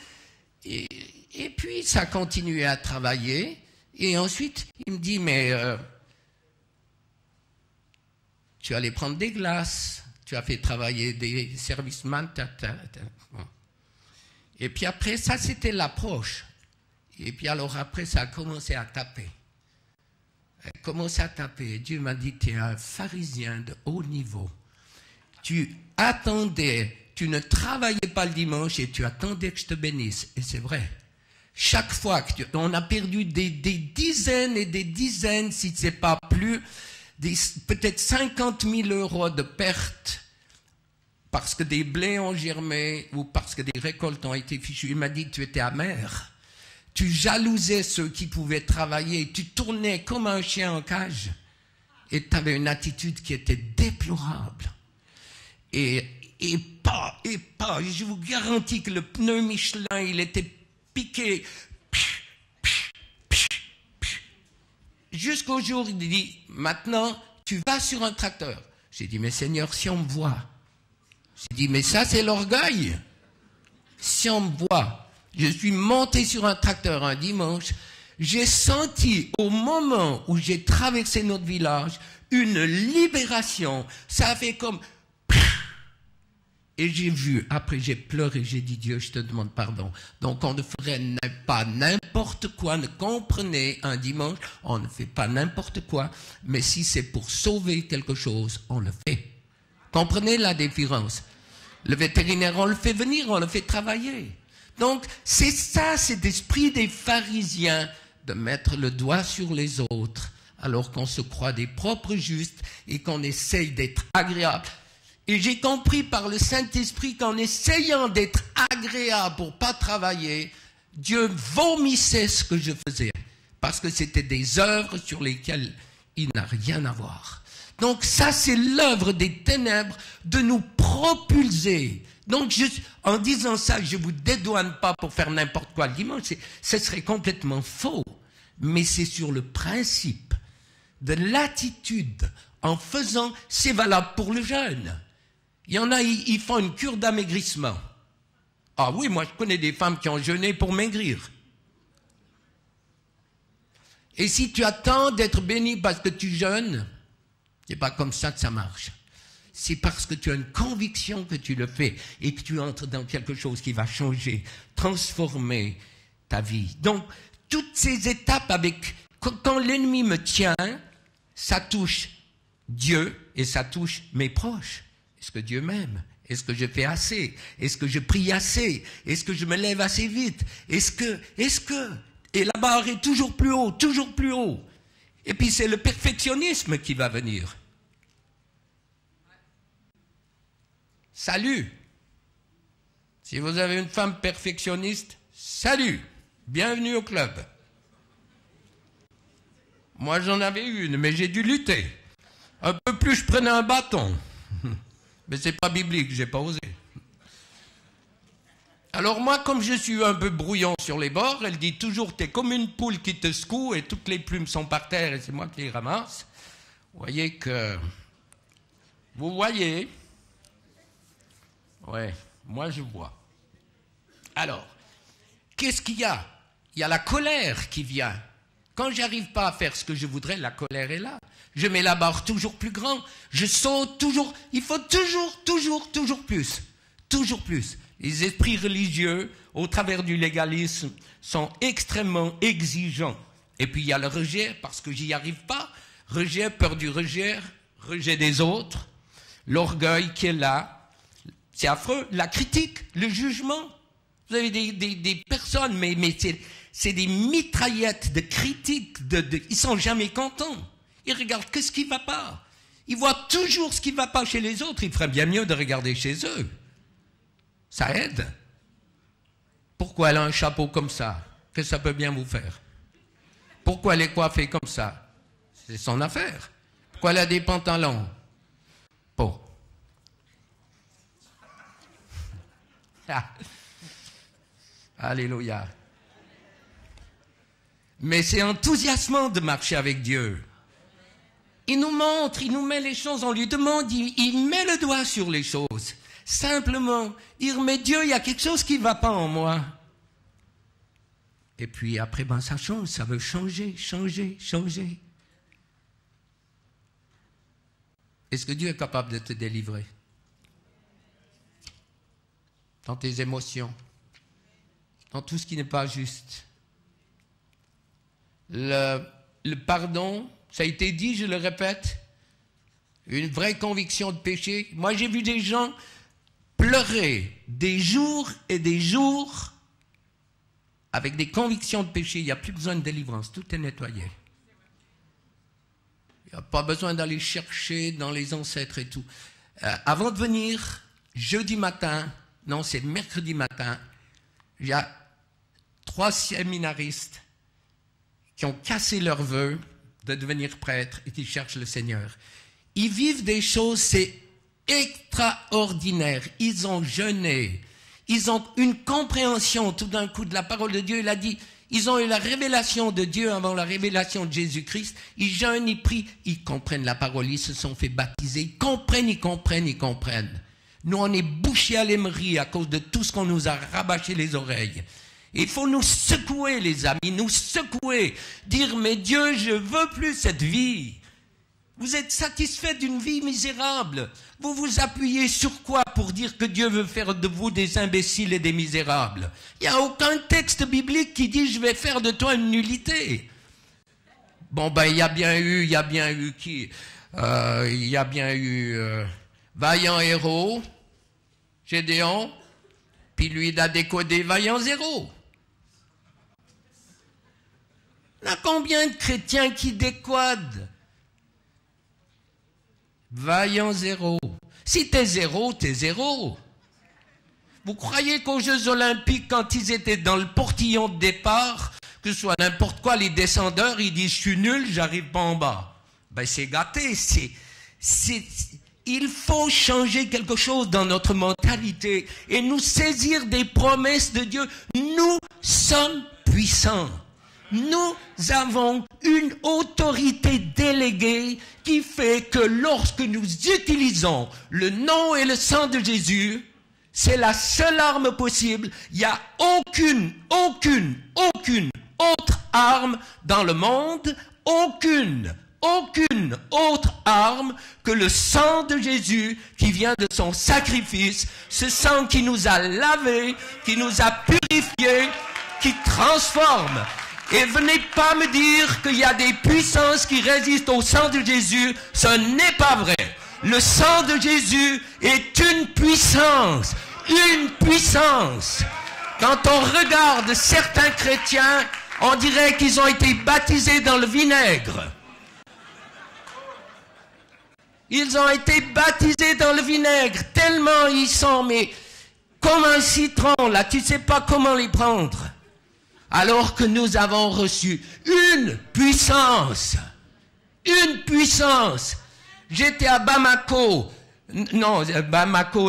Et puis, ça continuait à travailler. Et ensuite, il me dit, mais tu allais prendre des glaces. Tu as fait travailler des servicemen. Et puis après, ça, c'était l'approche. Et puis alors après, ça a commencé à taper. Commence à taper. Dieu m'a dit, tu es un pharisien de haut niveau. Tu attendais, tu ne travaillais pas le dimanche et tu attendais que je te bénisse. Et c'est vrai. Chaque fois on a perdu des dizaines et des dizaines, si ce n'est pas plus, peut-être 50 000 euros de pertes parce que des blés ont germé ou parce que des récoltes ont été fichues. Il m'a dit que tu étais amer. Tu jalousais ceux qui pouvaient travailler, tu tournais comme un chien en cage et tu avais une attitude qui était déplorable. Et je vous garantis que le pneu Michelin, il était piqué. Jusqu'au jour où il dit, maintenant, tu vas sur un tracteur. J'ai dit, mais Seigneur, si on me voit. J'ai dit, mais ça, c'est l'orgueil. Si on me voit. Je suis monté sur un tracteur un dimanche. J'ai senti, au moment où j'ai traversé notre village, une libération. Ça a fait comme... Et j'ai vu, après j'ai pleuré, j'ai dit, Dieu, je te demande pardon. Donc on ne ferait pas n'importe quoi, ne comprenez, un dimanche, on ne fait pas n'importe quoi, mais si c'est pour sauver quelque chose, on le fait. Comprenez la différence? Le vétérinaire, on le fait venir, on le fait travailler. Donc c'est ça, cet esprit des pharisiens, de mettre le doigt sur les autres, alors qu'on se croit des propres justes et qu'on essaye d'être agréable. Et j'ai compris par le Saint-Esprit qu'en essayant d'être agréable pour pas travailler, Dieu vomissait ce que je faisais. Parce que c'était des œuvres sur lesquelles il n'a rien à voir. Donc ça, c'est l'œuvre des ténèbres de nous propulser. Donc en disant ça, je ne vous dédouane pas pour faire n'importe quoi le dimanche. Ce serait complètement faux. Mais c'est sur le principe de l'attitude en faisant, c'est valable pour le jeûne. Il y en a, ils font une cure d'amaigrissement. Ah oui, moi je connais des femmes qui ont jeûné pour maigrir. Et si tu attends d'être béni parce que tu jeûnes, c'est pas comme ça que ça marche. C'est parce que tu as une conviction que tu le fais et que tu entres dans quelque chose qui va changer, transformer ta vie. Donc, toutes ces étapes quand l'ennemi me tient, ça touche Dieu et ça touche mes proches. Est-ce que Dieu m'aime? Est-ce que je fais assez? Est-ce que je prie assez? Est-ce que je me lève assez vite? Est-ce que... Et la barre est toujours plus haut, toujours plus haut. Et puis c'est le perfectionnisme qui va venir. Salut! Si vous avez une femme perfectionniste, salut! Bienvenue au club. Moi j'en avais une, mais j'ai dû lutter. Un peu plus, je prenais un bâton. Mais c'est pas biblique, j'ai pas osé. Alors moi, comme je suis un peu brouillon sur les bords, elle dit toujours, t'es comme une poule qui te secoue et toutes les plumes sont par terre et c'est moi qui les ramasse. Vous voyez que... Vous voyez? Ouais, moi je vois. Alors, qu'est-ce qu'il y a? Il y a la colère qui vient. Quand j'arrive pas à faire ce que je voudrais, la colère est là. Je mets la barre toujours plus grande. Je saute toujours. Il faut toujours plus. Toujours plus. Les esprits religieux, au travers du légalisme, sont extrêmement exigeants. Et puis il y a le rejet, parce que j'y arrive pas. Rejet, peur du rejet, rejet des autres. L'orgueil qui est là. C'est affreux. La critique, le jugement. Vous avez des personnes, mais c'est des mitraillettes de critiques. Ils sont jamais contents. Ils regardent que ce qui ne va pas. Ils voient toujours ce qui ne va pas chez les autres. Il ferait bien mieux de regarder chez eux. Ça aide. Pourquoi elle a un chapeau comme ça? Qu'est-ce que ça peut bien vous faire? Pourquoi elle est coiffée comme ça? C'est son affaire. Pourquoi elle a des pantalons? Bon. Ah. Alléluia. Mais c'est enthousiasmant de marcher avec Dieu. Il nous montre, il nous met les choses, on lui demande, il met le doigt sur les choses. Simplement, dire, mais Dieu, il y a quelque chose qui ne va pas en moi. Et puis après, ça change, ça veut changer. Est-ce que Dieu est capable de te délivrer? Dans tes émotions, dans tout ce qui n'est pas juste. Le pardon, ça a été dit, je le répète, une vraie conviction de péché. Moi, j'ai vu des gens pleurer des jours et des jours avec des convictions de péché. Il n'y a plus besoin de délivrance, tout est nettoyé. Il n'y a pas besoin d'aller chercher dans les ancêtres et tout. Avant de venir, jeudi matin, non, c'est mercredi matin, il y a 3 séminaristes qui ont cassé leur vœu de devenir prêtres et qui cherchent le Seigneur. Ils vivent des choses, c'est extraordinaire. Ils ont jeûné. Ils ont une compréhension tout d'un coup de la parole de Dieu. Il a dit, ils ont eu la révélation de Dieu avant la révélation de Jésus-Christ. Ils jeûnent, ils prient, ils comprennent la parole. Ils se sont fait baptiser. Ils comprennent. Nous, on est bouchés à l'émery à cause de tout ce qu'on nous a rabâché les oreilles. Il faut nous secouer, les amis, nous secouer. Dire, mais Dieu, je veux plus cette vie. Vous êtes satisfait d'une vie misérable. Vous vous appuyez sur quoi pour dire que Dieu veut faire de vous des imbéciles et des misérables? Il n'y a aucun texte biblique qui dit « je vais faire de toi une nullité ». Bon, ben, il y a bien eu qui? Il y a bien eu Vaillant Héros, Gédéon, puis lui il a décodé Vaillant Zéro. Il y a combien de chrétiens qui décodent Vaillant Zéro? Si t'es zéro, t'es zéro. Vous croyez qu'aux Jeux Olympiques, quand ils étaient dans le portillon de départ, que ce soit n'importe quoi, les descendeurs, ils disent « je suis nul, j'arrive pas en bas ». Ben c'est gâté, il faut changer quelque chose dans notre mentalité et nous saisir des promesses de Dieu. Nous sommes puissants. Nous avons une autorité déléguée qui fait que lorsque nous utilisons le nom et le sang de Jésus, c'est la seule arme possible. Il n'y a aucune autre arme dans le monde, aucune autre arme que le sang de Jésus qui vient de son sacrifice, ce sang qui nous a lavés, qui nous a purifiés, qui transforme. Et venez pas me dire qu'il y a des puissances qui résistent au sang de Jésus, ce n'est pas vrai. Le sang de Jésus est une puissance, Quand on regarde certains chrétiens, on dirait qu'ils ont été baptisés dans le vinaigre. Ils ont été baptisés dans le vinaigre, tellement ils sont, mais comme un citron, là, tu ne sais pas comment les prendre. Alors que nous avons reçu une puissance. J'étais à Bamako,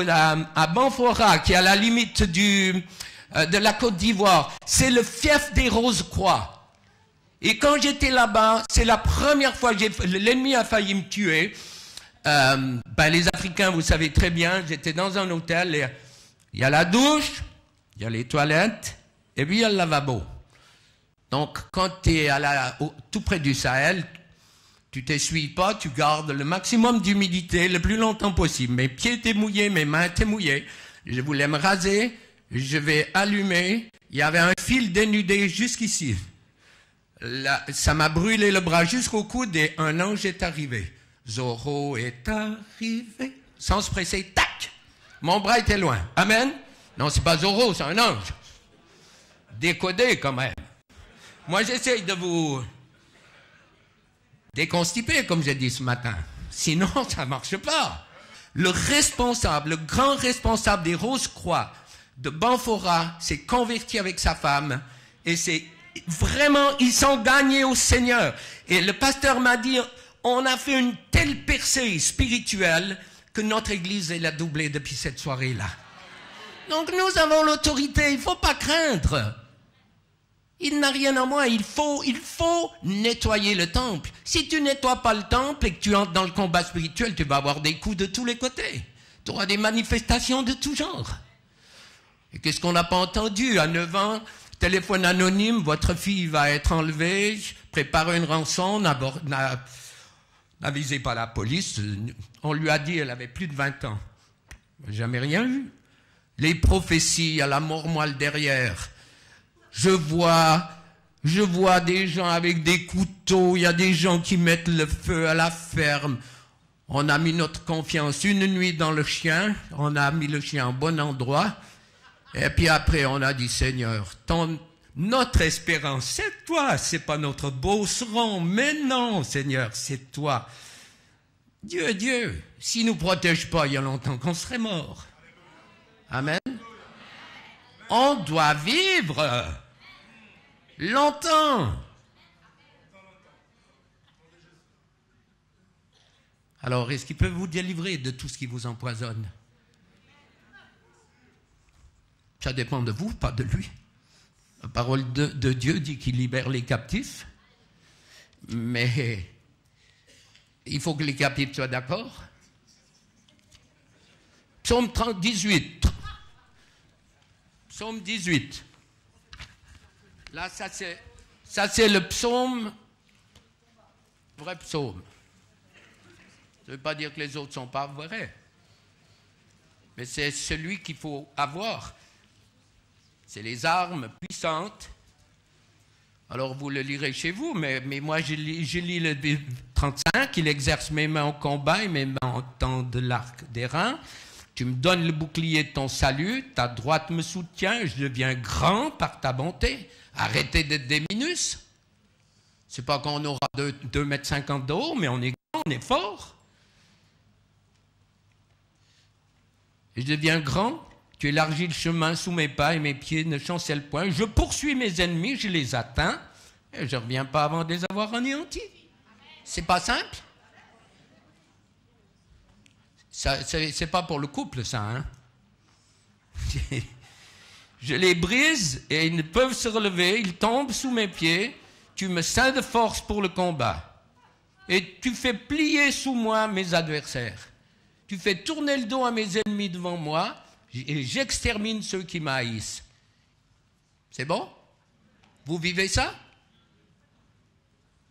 là, à Banfora, qui est à la limite de la Côte d'Ivoire. C'est le fief des Rose-Croix. Et quand j'étais là-bas, c'est la première fois que l'ennemi a failli me tuer. Les Africains, vous savez très bien, j'étais dans un hôtel, et il y a la douche, il y a les toilettes, et puis il y a le lavabo. Donc, quand tu es tout près du Sahel, tu t'essuies pas, tu gardes le maximum d'humidité le plus longtemps possible. Mes pieds étaient mouillés, mes mains étaient mouillées. Je voulais me raser, je vais allumer. Il y avait un fil dénudé jusqu'ici. Là, ça m'a brûlé le bras jusqu'au coude et un ange est arrivé. Zorro est arrivé. Sans se presser, tac! Mon bras était loin. Amen? Non, c'est pas Zorro, c'est un ange. Décodé quand même. Moi, j'essaye de vous déconstiper, comme j'ai dit ce matin. Sinon, ça ne marche pas. Le grand responsable des Rose-Croix de Banfora s'est converti avec sa femme et c'est vraiment, ils sont gagnés au Seigneur. Et le pasteur m'a dit, on a fait une telle percée spirituelle que notre église elle a doublé depuis cette soirée-là. Donc nous avons l'autorité, il ne faut pas craindre. Il n'a rien à moi, il faut nettoyer le temple. Si tu nettoies pas le temple et que tu entres dans le combat spirituel, tu vas avoir des coups de tous les côtés. Tu auras des manifestations de tout genre. Et qu'est-ce qu'on n'a pas entendu? À 9 ans, téléphone anonyme, votre fille va être enlevée, préparez une rançon, n'avisez pas la police. On lui a dit qu'elle avait plus de 20 ans. Jamais rien vu. Les prophéties à la mort moelle derrière. Je vois des gens avec des couteaux, il y a des gens qui mettent le feu à la ferme. On a mis notre confiance une nuit dans le chien, on a mis le chien au bon endroit, et puis après on a dit, Seigneur, notre espérance, c'est toi, c'est pas notre beauceron, mais non, Seigneur, c'est toi. Dieu, s'il ne nous protège pas, il y a longtemps qu'on serait mort. Amen. On doit vivre longtemps. Alors, est-ce qu'il peut vous délivrer de tout ce qui vous empoisonne? Ça dépend de vous, pas de lui. La parole de Dieu dit qu'il libère les captifs, mais il faut que les captifs soient d'accord. Psaume 18. Psaume 18. Là, ça c'est le psaume, vrai psaume. Ça ne veut pas dire que les autres ne sont pas vrais. Mais c'est celui qu'il faut avoir. C'est les armes puissantes. Alors vous le lirez chez vous, mais moi je lis le 35, il exerce mes mains au combat et mes mains tendent l'arc des reins. Tu me donnes le bouclier de ton salut, ta droite me soutient, je deviens grand par ta bonté. Arrêtez d'être des minus. C'est pas qu'on aura 2,50 mètres de haut, mais on est grand, on est fort. Et je deviens grand, tu élargis le chemin sous mes pas et mes pieds ne chancellent point. Je poursuis mes ennemis, je les atteins, et je ne reviens pas avant de les avoir anéantis. C'est pas simple? C'est pas pour le couple, ça, hein? Je les brise et ils ne peuvent se relever, ils tombent sous mes pieds. Tu me ceins de force pour le combat. Et tu fais plier sous moi mes adversaires. Tu fais tourner le dos à mes ennemis devant moi et j'extermine ceux qui m'haïssent. C'est bon? Vous vivez ça?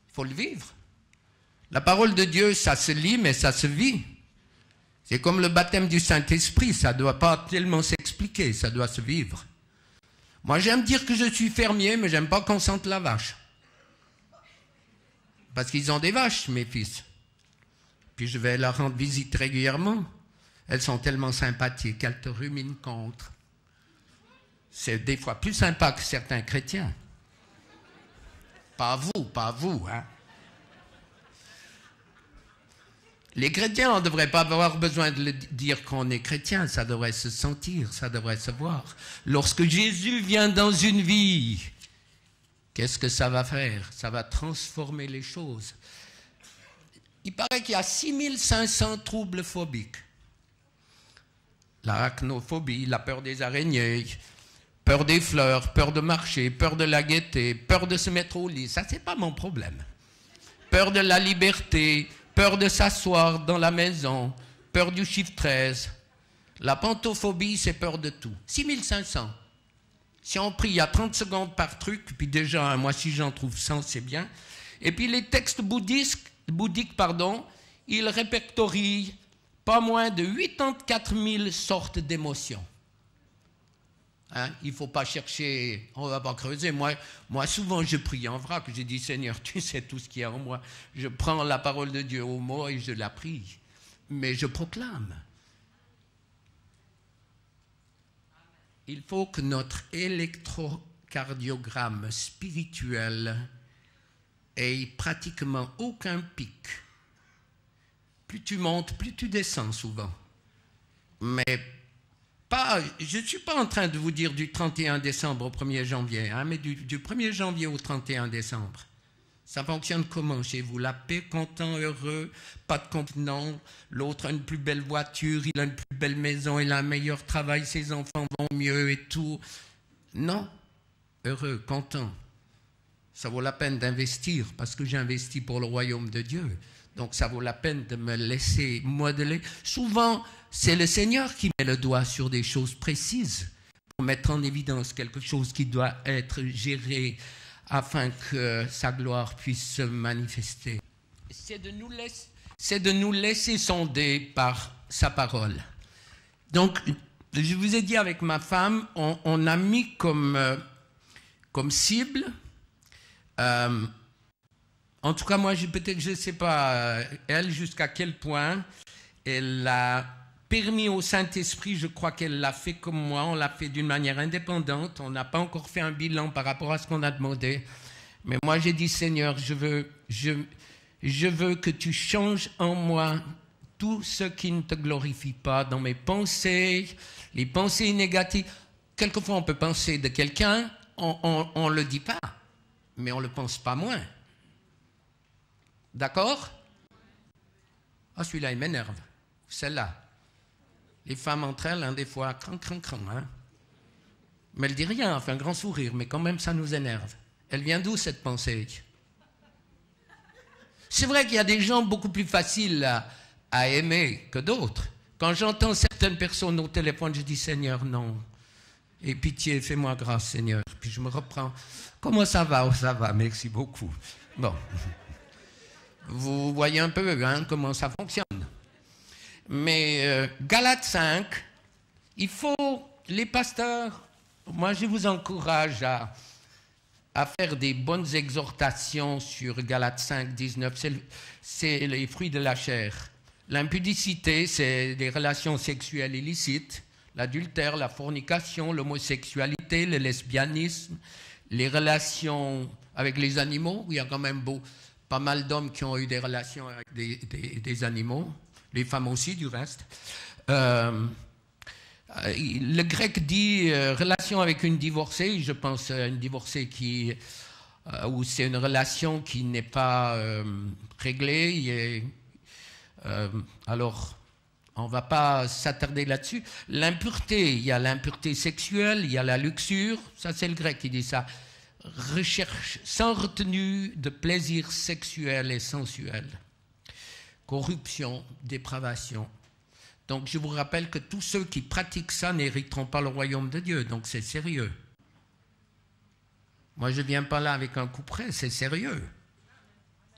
Il faut le vivre. La parole de Dieu, ça se lit, mais ça se vit. C'est comme le baptême du Saint-Esprit, ça ne doit pas tellement s'expliquer, ça doit se vivre. Moi, j'aime dire que je suis fermier, mais j'aime pas qu'on sente la vache. Parce qu'ils ont des vaches, mes fils. Puis je vais leur rendre visite régulièrement. Elles sont tellement sympathiques, elles te ruminent contre. C'est des fois plus sympa que certains chrétiens. Pas vous, hein. Les chrétiens, on ne devrait pas avoir besoin de dire qu'on est chrétien, ça devrait se sentir, ça devrait se voir. Lorsque Jésus vient dans une vie, qu'est-ce que ça va faire? Ça va transformer les choses. Il paraît qu'il y a 6500 troubles phobiques. L'arachnophobie, la peur des araignées, peur des fleurs, peur de marcher, peur de la gaieté, peur de se mettre au lit, ça c'est pas mon problème. Peur de la liberté, peur de s'asseoir dans la maison, peur du chiffre 13. La pantophobie, c'est peur de tout. 6500. Si on prie, il y a 30 secondes par truc, puis déjà, moi si j'en trouve 100, c'est bien. Et puis les textes bouddhiques, ils répertorient pas moins de 84 000 sortes d'émotions. Hein? Il ne faut pas chercher, on ne va pas creuser. Moi, souvent, je prie en vrac. Je dis, Seigneur, tu sais tout ce qu'il y a en moi. Je prends la parole de Dieu au mot et je la prie. Mais je proclame. Il faut que notre électrocardiogramme spirituel ait pratiquement aucun pic. Plus tu montes, plus tu descends souvent. Mais je ne suis pas en train de vous dire du 31 décembre au 1er janvier, hein, mais du 1er janvier au 31 décembre. Ça fonctionne comment chez vous? La paix, content, heureux, pas de contenant, l'autre a une plus belle voiture, il a une plus belle maison, il a un meilleur travail, ses enfants vont mieux et tout. Non, heureux, content. Ça vaut la peine d'investir parce que j'investis pour le royaume de Dieu. Donc ça vaut la peine de me laisser modeler. Souvent, c'est le Seigneur qui met le doigt sur des choses précises pour mettre en évidence quelque chose qui doit être géré afin que sa gloire puisse se manifester. C'est de nous laisser sonder par sa parole. Donc, je vous ai dit avec ma femme, on a mis comme cible... en tout cas, moi, peut-être, je ne sais pas, elle, jusqu'à quel point elle a permis au Saint-Esprit, je crois qu'elle l'a fait comme moi, on l'a fait d'une manière indépendante, on n'a pas encore fait un bilan par rapport à ce qu'on a demandé. Mais moi, j'ai dit, Seigneur, je veux que tu changes en moi tout ce qui ne te glorifie pas dans mes pensées, les pensées négatives. Quelquefois, on peut penser de quelqu'un, on ne le dit pas, mais on ne le pense pas moins. D'accord? Ah, celui-là, il m'énerve. Celle-là. Les femmes entre elles, hein, des fois, cran. Hein? Mais elle dit rien, elle fait un grand sourire, mais quand même, ça nous énerve. Elle vient d'où, cette pensée? C'est vrai qu'il y a des gens beaucoup plus faciles à aimer que d'autres. Quand j'entends certaines personnes au téléphone, je dis, Seigneur, non. Et pitié, fais-moi grâce, Seigneur. Puis je me reprends. Comment ça va? Oh, ça va, merci beaucoup. Bon. Vous voyez un peu hein, comment ça fonctionne. Mais Galates 5, il faut, les pasteurs, moi je vous encourage à faire des bonnes exhortations sur Galates 5, 19, c'est les fruits de la chair. L'impudicité, c'est des relations sexuelles illicites, l'adultère, la fornication, l'homosexualité, le lesbianisme, les relations avec les animaux. Il y a quand même pas mal d'hommes qui ont eu des relations avec des animaux, les femmes aussi du reste. Le grec dit relation avec une divorcée, je pense à une divorcée où c'est une relation qui n'est pas réglée. Alors, on ne va pas s'attarder là-dessus. L'impureté, il y a l'impureté sexuelle, il y a la luxure, ça c'est le grec qui dit ça. Recherche sans retenue de plaisir sexuel et sensuel. Corruption, dépravation. Donc je vous rappelle que tous ceux qui pratiquent ça n'hériteront pas le royaume de Dieu, donc c'est sérieux. Moi je ne viens pas là avec un coup près, c'est sérieux.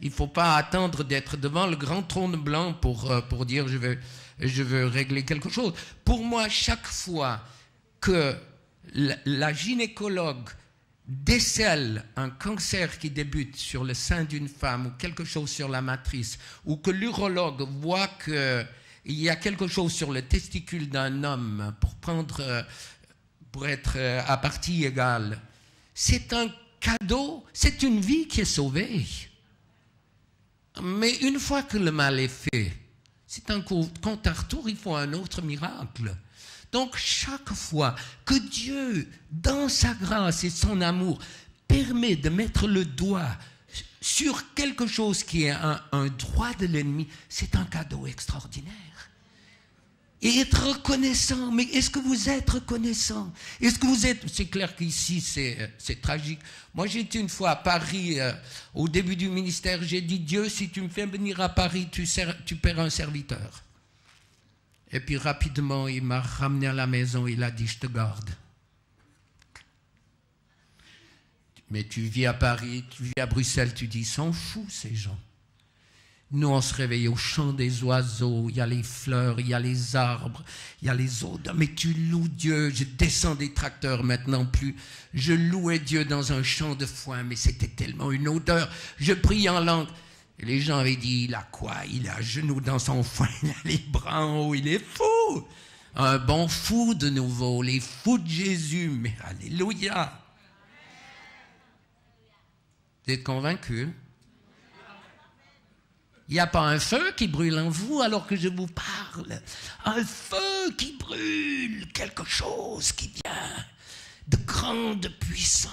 Il ne faut pas attendre d'être devant le grand trône blanc pour dire je veux régler quelque chose. Pour moi, chaque fois que la gynécologue décèle un cancer qui débute sur le sein d'une femme ou quelque chose sur la matrice, ou que l'urologue voit qu'il y a quelque chose sur le testicule d'un homme pour être à partie égale, c'est un cadeau, c'est une vie qui est sauvée. Mais une fois que le mal est fait, c'est un compte à retour, il faut un autre miracle. Donc chaque fois que Dieu, dans sa grâce et son amour, permet de mettre le doigt sur quelque chose qui est un droit de l'ennemi, c'est un cadeau extraordinaire. Et être reconnaissant, mais est-ce que vous êtes reconnaissant? Est-ce que vous êtes... C'est clair qu'ici, c'est tragique. Moi, j'étais une fois à Paris, au début du ministère, j'ai dit, Dieu, si tu me fais venir à Paris, tu perds un serviteur. Et puis rapidement, il m'a ramené à la maison, il a dit, je te garde. Mais tu vis à Paris, tu vis à Bruxelles, tu dis, ils s'en foutent ces gens. Nous, on se réveille au chant des oiseaux, il y a les fleurs, il y a les arbres, il y a les odeurs. Mais tu loues Dieu, je descends des tracteurs maintenant plus. Je louais Dieu dans un champ de foin, mais c'était tellement une odeur. Je prie en langue. Et les gens avaient dit, il a quoi? Il est à genoux dans son foin, il a les bras en haut, il est fou. Un bon fou de nouveau, les fous de Jésus, mais alléluia. Vous êtes convaincus? Il n'y a pas un feu qui brûle en vous alors que je vous parle. Un feu qui brûle, quelque chose qui vient de grand, de puissant,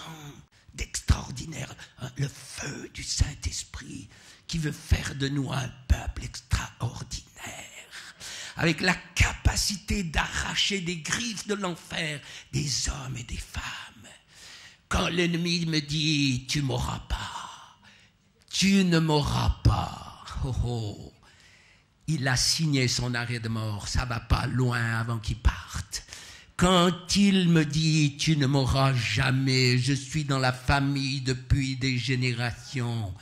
d'extraordinaire. Le feu du Saint-Esprit qui veut faire de nous un peuple extraordinaire, avec la capacité d'arracher des griffes de l'enfer des hommes et des femmes. Quand l'ennemi me dit « tu m'auras pas, tu ne m'auras pas », oh oh, il a signé son arrêt de mort, ça va pas loin avant qu'il parte. Quand il me dit « tu ne m'auras jamais », je suis dans la famille depuis des générations,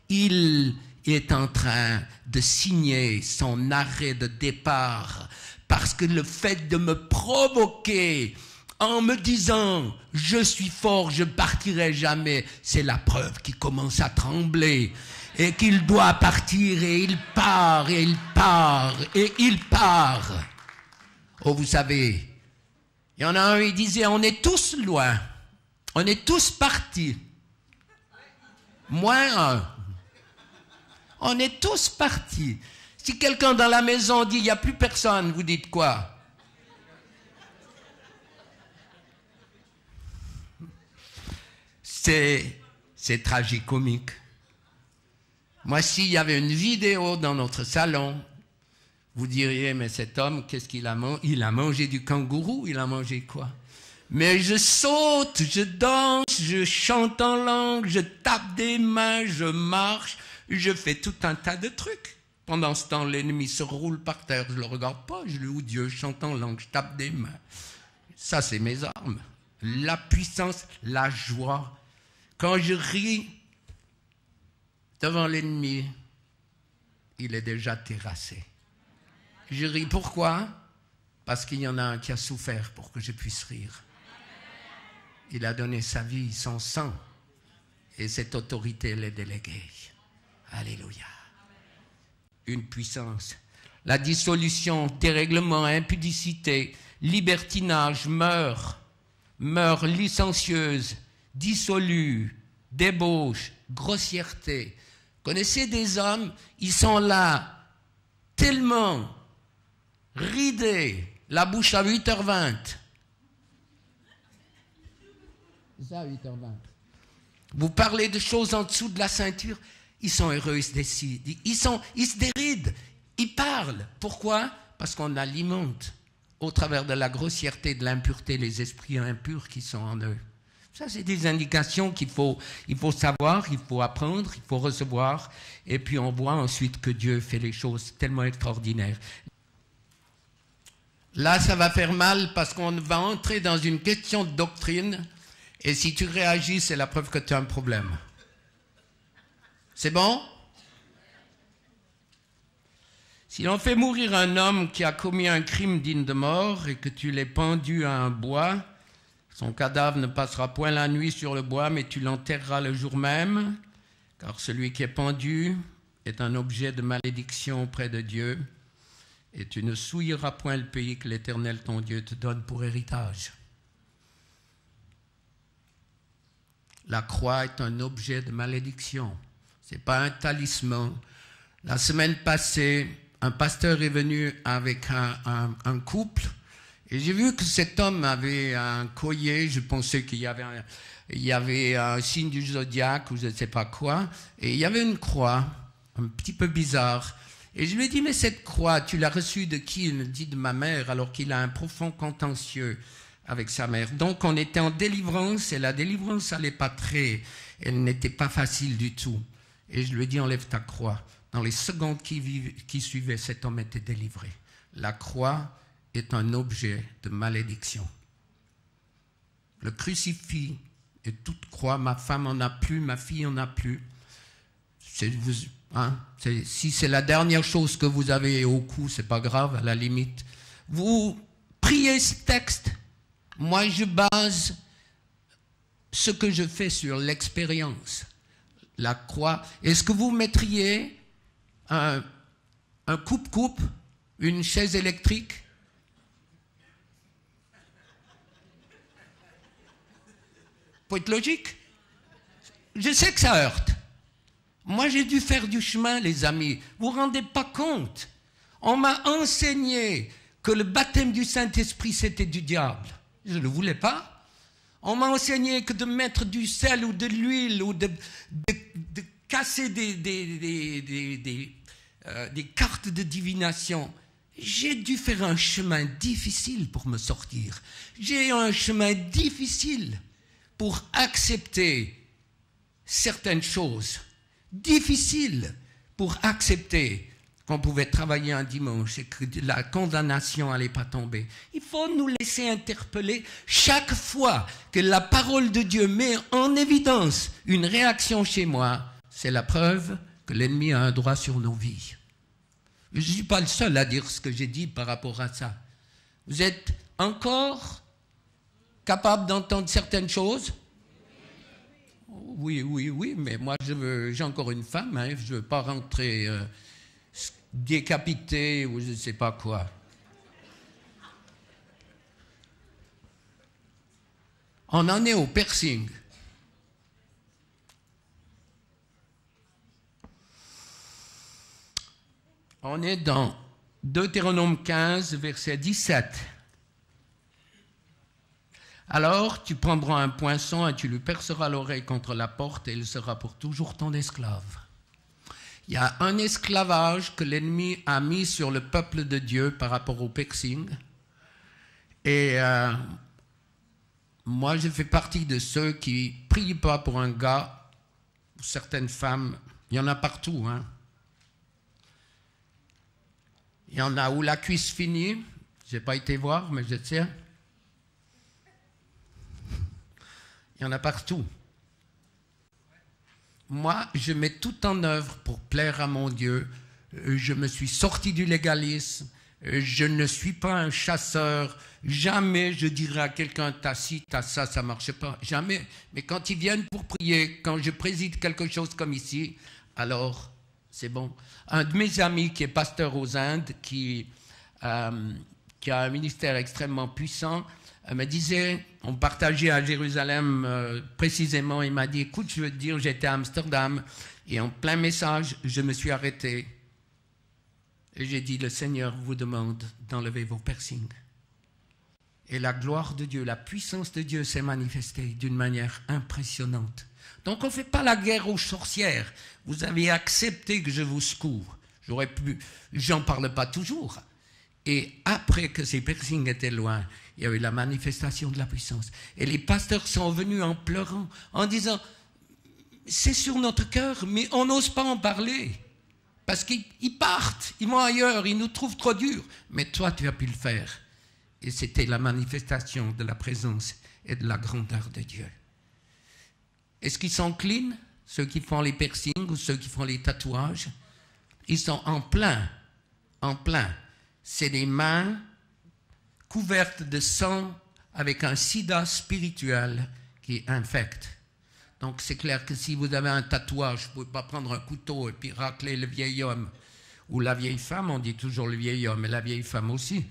il est en train de signer son arrêt de départ parce que le fait de me provoquer en me disant « je suis fort, je ne partirai jamais », c'est la preuve qu'il commence à trembler. Et qu'il doit partir, et il part, et il part, et il part. Oh, vous savez, il y en a un, il disait, on est tous loin, on est tous partis. Moins un. On est tous partis. Si quelqu'un dans la maison dit, il n'y a plus personne, vous dites quoi? C'est tragicomique. Moi, s'il y avait une vidéo dans notre salon, vous diriez, mais cet homme, qu'est-ce qu'il a mangé? Il a mangé du kangourou, il a mangé quoi? Mais je saute, je danse, je chante en langue, je tape des mains, je marche, je fais tout un tas de trucs. Pendant ce temps, l'ennemi se roule par terre, je ne le regarde pas, je loue Dieu, je chante en langue, je tape des mains. Ça, c'est mes armes. La puissance, la joie. Quand je ris devant l'ennemi, il est déjà terrassé. Je ris pourquoi? Parce qu'il y en a un qui a souffert pour que je puisse rire. Il a donné sa vie, son sang. Et cette autorité, elle est déléguée. Alléluia. Une puissance. La dissolution, dérèglement, impudicité, libertinage, meurt licencieuse, dissolue, débauche, grossièreté. Connaissez des hommes, ils sont là, tellement ridés, la bouche à 8h20. C'est ça, 8h20. Vous parlez de choses en dessous de la ceinture, ils sont heureux, ils se dérident, ils parlent. Pourquoi? Parce qu'on alimente au travers de la grossièreté, de l'impureté, les esprits impurs qui sont en eux. Ça, c'est des indications il faut savoir, il faut apprendre, il faut recevoir. Et puis on voit ensuite que Dieu fait les choses tellement extraordinaires. Là, ça va faire mal parce qu'on va entrer dans une question de doctrine. Et si tu réagis, c'est la preuve que tu as un problème. C'est bon? Si l'on fait mourir un homme qui a commis un crime digne de mort et que tu l'aies pendu à un bois, son cadavre ne passera point la nuit sur le bois, mais tu l'enterreras le jour même, car celui qui est pendu est un objet de malédiction auprès de Dieu, et tu ne souilleras point le pays que l'Éternel ton Dieu te donne pour héritage. La croix est un objet de malédiction. Ce n'est pas un talisman. La semaine passée, un pasteur est venu avec un couple et j'ai vu que cet homme avait un collier. Je pensais qu'il y avait un signe du zodiaque ou je ne sais pas quoi. Et il y avait une croix, un petit peu bizarre. Et je lui ai dit, mais cette croix, tu l'as reçue de qui? Il me dit, de ma mère, alors qu'il a un profond contentieux avec sa mère. Donc on était en délivrance et la délivrance elle n'était pas facile du tout. Et je lui ai dit, enlève ta croix. Dans les secondes qui suivaient, cet homme était délivré. La croix est un objet de malédiction. Le crucifix et toute croix, ma femme en a plus, ma fille en a plus. Si c'est la dernière chose que vous avez au cou, c'est pas grave, à la limite. Vous priez ce texte. Moi, je base ce que je fais sur l'expérience. La croix. Est-ce que vous mettriez un coupe-coupe, une chaise électrique? Faut être logique. Je sais que ça heurte. Moi, j'ai dû faire du chemin, les amis. Vous ne vous rendez pas compte. On m'a enseigné que le baptême du Saint-Esprit, c'était du diable. Je ne le voulais pas. On m'a enseigné que de mettre du sel ou de l'huile ou de casser des cartes de divination. J'ai dû faire un chemin difficile pour me sortir. J'ai eu un chemin difficile pour accepter certaines choses. Difficile pour accepter qu'on pouvait travailler un dimanche et que la condamnation n'allait pas tomber. Il faut nous laisser interpeller chaque fois que la parole de Dieu met en évidence une réaction chez moi. C'est la preuve que l'ennemi a un droit sur nos vies. Je ne suis pas le seul à dire ce que j'ai dit par rapport à ça. Vous êtes encore capable d'entendre certaines choses? Oui, mais moi j'ai encore une femme, hein, je ne veux pas rentrer décapité ou je ne sais pas quoi. On en est au piercing. On est dans Deutéronome 15, verset 17. Alors, tu prendras un poinçon et tu lui perceras l'oreille contre la porte et il sera pour toujours ton esclave. Il y a un esclavage que l'ennemi a mis sur le peuple de Dieu par rapport au piercing. Et moi, je fais partie de ceux qui ne prient pas pour un gars, pour certaines femmes. Il y en a partout, hein. Il y en a où la cuisse finit. Je n'ai pas été voir, mais je sais. Il y en a partout. Moi, je mets tout en œuvre pour plaire à mon Dieu. Je me suis sorti du légalisme. Je ne suis pas un chasseur. Jamais je dirais à quelqu'un, t'as ci, t'as ça, ça ne marche pas. Jamais. Mais quand ils viennent pour prier, quand je préside quelque chose comme ici, alors c'est bon. Un de mes amis qui est pasteur aux Indes, qui a un ministère extrêmement puissant, me disait, on partageait à Jérusalem précisément, il m'a dit, écoute, je veux te dire, j'étais à Amsterdam, et en plein message, je me suis arrêté. Et j'ai dit, le Seigneur vous demande d'enlever vos piercings. Et la gloire de Dieu, la puissance de Dieu s'est manifestée d'une manière impressionnante. Donc on ne fait pas la guerre aux sorcières. Vous avez accepté que je vous secoue. J'en parle pas toujours. Et après que ces piercings étaient loin, il y a eu la manifestation de la puissance. Et les pasteurs sont venus en pleurant, en disant, c'est sur notre cœur, mais on n'ose pas en parler. Parce qu'ils partent, ils vont ailleurs, ils nous trouvent trop durs. Mais toi, tu as pu le faire. Et c'était la manifestation de la présence et de la grandeur de Dieu. Est-ce qu'ils sont clean, ceux qui font les piercings ou ceux qui font les tatouages? Ils sont en plein, en plein. C'est des mains couvertes de sang avec un sida spirituel qui infecte. Donc c'est clair que si vous avez un tatouage, vous ne pouvez pas prendre un couteau et puis racler le vieil homme ou la vieille femme, on dit toujours le vieil homme et la vieille femme aussi.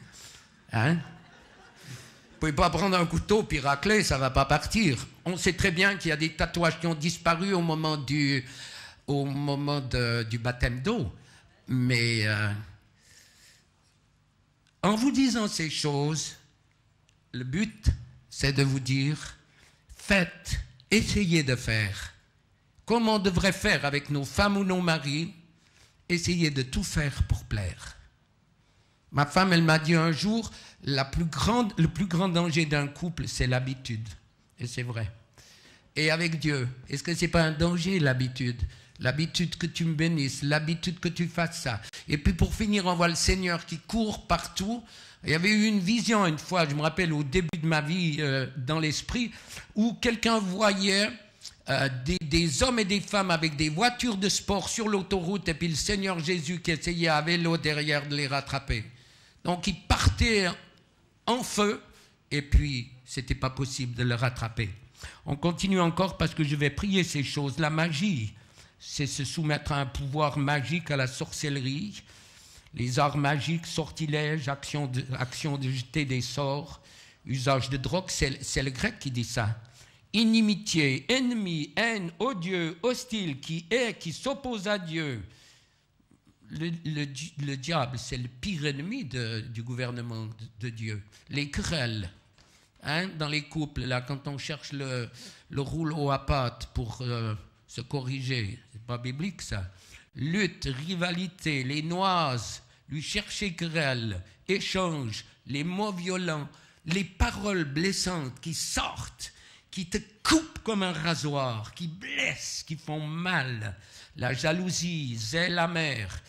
Hein? Vous ne pouvez pas prendre un couteau puis racler, ça ne va pas partir. On sait très bien qu'il y a des tatouages qui ont disparu au moment du baptême d'eau. Mais en vous disant ces choses, le but, c'est de vous dire, faites, essayez de faire. Comme on devrait faire avec nos femmes ou nos maris, essayez de tout faire pour plaire. Ma femme, elle m'a dit un jour, le plus grand danger d'un couple, c'est l'habitude. Et c'est vrai. Et avec Dieu, est-ce que ce n'est pas un danger, l'habitude? L'habitude que tu me bénisses, l'habitude que tu fasses ça. Et puis pour finir, on voit le Seigneur qui court partout. Il y avait eu une vision une fois, je me rappelle au début de ma vie dans l'esprit, où quelqu'un voyait des hommes et des femmes avec des voitures de sport sur l'autoroute et puis le Seigneur Jésus qui essayait à vélo derrière de les rattraper. Donc ils partaient en feu et puis c'était pas possible de le rattraper. On continue encore parce que je vais prier ces choses. La magie, c'est se soumettre à un pouvoir magique, à la sorcellerie, les arts magiques, sortilèges, action de jeter des sorts, usage de drogue, c'est le grec qui dit ça. Inimitié, ennemi, haine, odieux, hostile, qui s'oppose à Dieu. Le diable, c'est le pire ennemi du gouvernement de Dieu. Les querelles, hein, dans les couples, là, quand on cherche le rouleau à pâte pour se corriger, c'est pas biblique ça. Lutte, rivalité, les noises, lui chercher querelle, échange, les mots violents, les paroles blessantes qui sortent, qui te coupent comme un rasoir, qui blessent, qui font mal, la jalousie, zèle amer,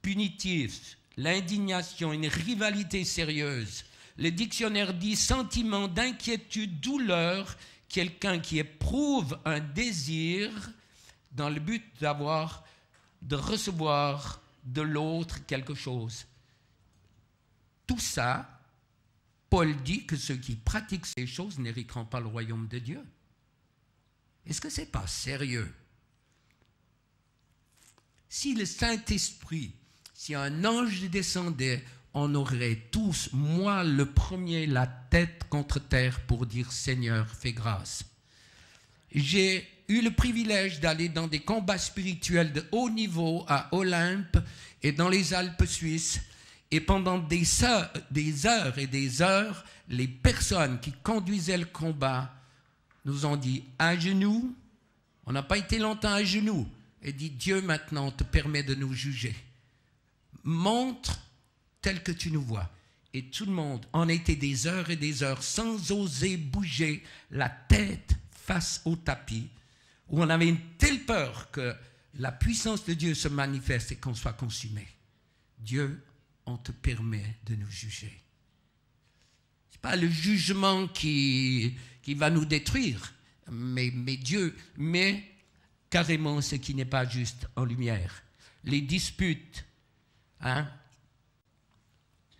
punitif, l'indignation, une rivalité sérieuse. Le dictionnaire dit sentiment d'inquiétude, douleur, quelqu'un qui éprouve un désir dans le but de recevoir de l'autre quelque chose. Tout ça, Paul dit que ceux qui pratiquent ces choses n'hériteront pas le royaume de Dieu. Est-ce que ce n'est pas sérieux? Si le Saint-Esprit, si un ange descendait, on aurait tous, moi le premier, la tête contre terre pour dire Seigneur, fais grâce. J'ai eu le privilège d'aller dans des combats spirituels de haut niveau à Olympe et dans les Alpes suisses. Et pendant des heures et des heures, les personnes qui conduisaient le combat nous ont dit à genoux. On n'a pas été longtemps à genoux. Et dit Dieu maintenant te permet de nous juger. Montre tel que tu nous vois. Et tout le monde en était des heures et des heures sans oser bouger la tête face au tapis, où on avait une telle peur que la puissance de Dieu se manifeste et qu'on soit consumé. Dieu, on te permet de nous juger. Ce n'est pas le jugement qui va nous détruire, mais Dieu met carrément ce qui n'est pas juste en lumière. Les disputes, hein?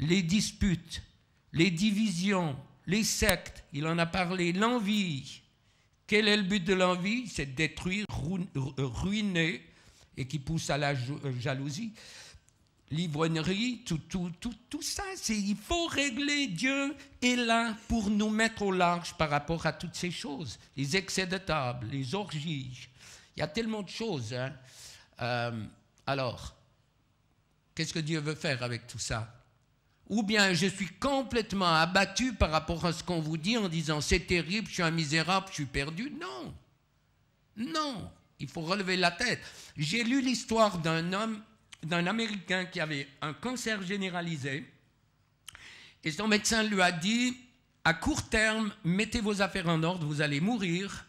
les disputes, les divisions, les sectes, il en a parlé, l'envie. Quel est le but de l'envie? C'est de détruire, ruiner, et qui pousse à la jalousie. L'ivrognerie, tout ça, il faut régler. Dieu est là pour nous mettre au large par rapport à toutes ces choses. Les excès de table, les orgies, il y a tellement de choses. Hein. Alors, qu'est-ce que Dieu veut faire avec tout ça? Ou bien je suis complètement abattu par rapport à ce qu'on vous dit en disant c'est terrible, je suis un misérable, je suis perdu. Non, non, il faut relever la tête. J'ai lu l'histoire d'un homme, d'un Américain qui avait un cancer généralisé et son médecin lui a dit à court terme, mettez vos affaires en ordre, vous allez mourir,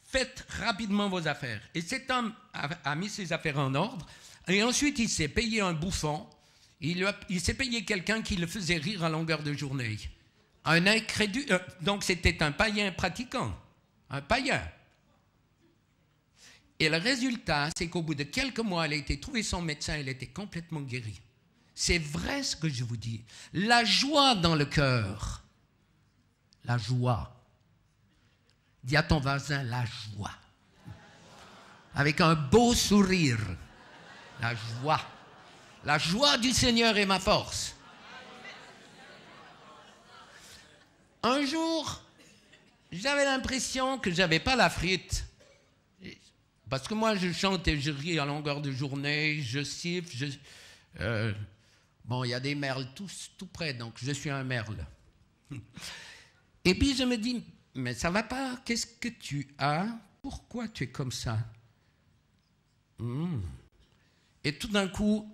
faites rapidement vos affaires. Et cet homme a mis ses affaires en ordre et ensuite il s'est payé un bouffon. Il s'est payé quelqu'un qui le faisait rire à longueur de journée. Un incrédule, donc c'était un païen pratiquant, un païen. Et le résultat, c'est qu'au bout de quelques mois, elle a été trouver son médecin, elle était complètement guérie. C'est vrai ce que je vous dis. La joie dans le cœur, la joie. Dis à ton voisin, la joie. Avec un beau sourire, la joie. La joie du Seigneur est ma force. Un jour, j'avais l'impression que je n'avais pas la frite. Parce que moi, je chante et je ris à longueur de journée, je siffle. Bon, il y a des merles tout près, donc je suis un merle. Et puis je me dis, mais ça ne va pas, qu'est-ce que tu as? Pourquoi tu es comme ça? Et tout d'un coup,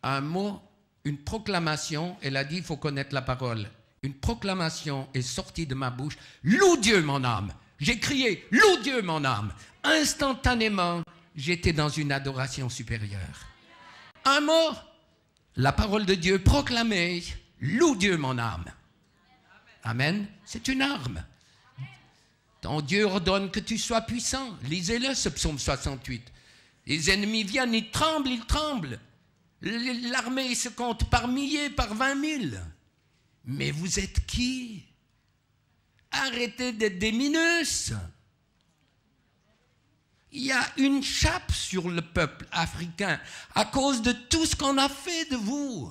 un mot, une proclamation, elle a dit, il faut connaître la parole. Une proclamation est sortie de ma bouche. Loue Dieu, mon âme. J'ai crié, loue Dieu, mon âme. Instantanément, j'étais dans une adoration supérieure. Un mot, la parole de Dieu proclamée, loue Dieu, mon âme. Amen. C'est une arme. Ton Dieu ordonne que tu sois puissant. Lisez-le, ce psaume 68. Les ennemis viennent, ils tremblent, ils tremblent. L'armée se compte par milliers, par 20 000. Mais vous êtes qui? Arrêtez d'être des minus. Il y a une chape sur le peuple africain à cause de tout ce qu'on a fait de vous.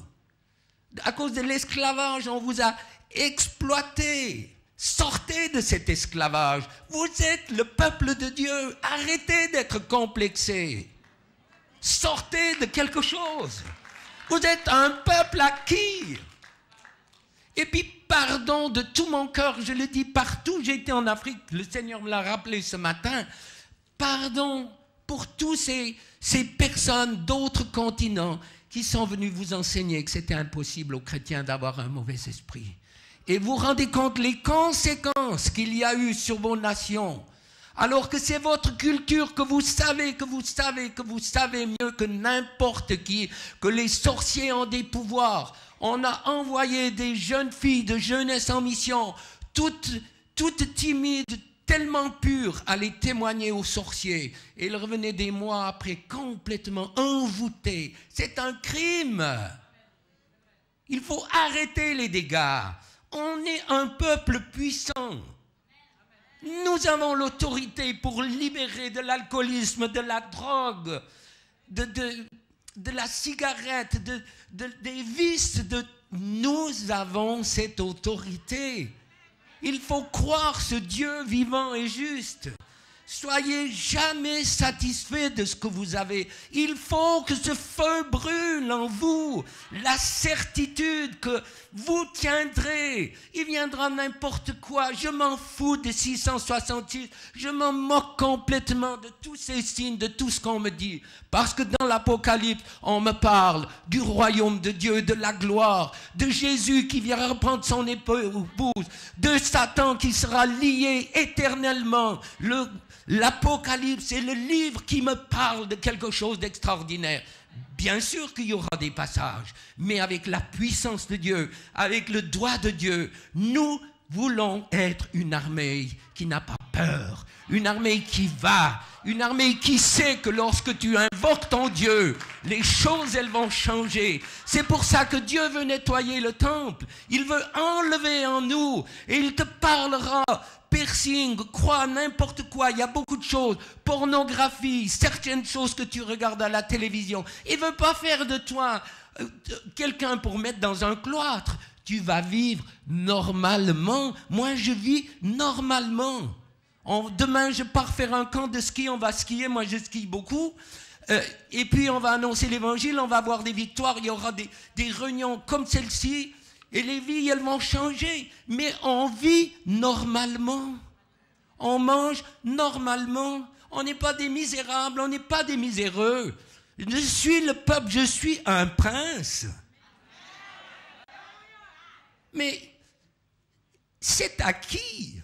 À cause de l'esclavage, on vous a exploité. Sortez de cet esclavage. Vous êtes le peuple de Dieu. Arrêtez d'être complexés. Sortez de quelque chose. Vous êtes un peuple acquis. Et puis, pardon de tout mon cœur, je le dis partout, j'ai été en Afrique, le Seigneur me l'a rappelé ce matin, pardon pour tous ces personnes d'autres continents qui sont venus vous enseigner que c'était impossible aux chrétiens d'avoir un mauvais esprit. Et vous rendez compte les conséquences qu'il y a eu sur vos nations. Alors que c'est votre culture que vous savez mieux que n'importe qui, que les sorciers ont des pouvoirs. On a envoyé des jeunes filles de jeunesse en mission, toutes timides, tellement pures, aller témoigner aux sorciers. Et ils revenaient des mois après complètement envoûtés. C'est un crime. Il faut arrêter les dégâts. On est un peuple puissant. Nous avons l'autorité pour libérer de l'alcoolisme, de la drogue, de la cigarette, des vices. Nous avons cette autorité. Il faut croire ce Dieu vivant et juste. Soyez jamais satisfaits de ce que vous avez. Il faut que ce feu brûle en vous. La certitude que vous tiendrez. Il viendra n'importe quoi. Je m'en fous des 666. Je m'en moque complètement de tous ces signes, de tout ce qu'on me dit. Parce que dans l'Apocalypse, on me parle du royaume de Dieu, de la gloire, de Jésus qui viendra reprendre son épouse, de Satan qui sera lié éternellement. L'Apocalypse est le livre qui me parle de quelque chose d'extraordinaire. Bien sûr qu'il y aura des passages, mais avec la puissance de Dieu, avec le doigt de Dieu, nous voulons être une armée qui n'a pas peur. une armée qui va, une armée qui sait que lorsque tu invoques ton Dieu, les choses, elles vont changer. C'est pour ça que Dieu veut nettoyer le temple. Il veut enlever en nous et il te parlera. Piercing, croix, n'importe quoi, il y a beaucoup de choses. Pornographie, certaines choses que tu regardes à la télévision. Il ne veut pas faire de toi quelqu'un pour mettre dans un cloître. Tu vas vivre normalement. Moi, je vis normalement. Demain, je pars faire un camp de ski, on va skier. Moi, je skie beaucoup. Et puis, on va annoncer l'évangile, on va avoir des victoires. Il y aura des réunions comme celle-ci. Et les vies, elles vont changer. Mais on vit normalement. On mange normalement. On n'est pas des misérables, on n'est pas des miséreux. Je suis le peuple, je suis un prince. Mais c'est à qui?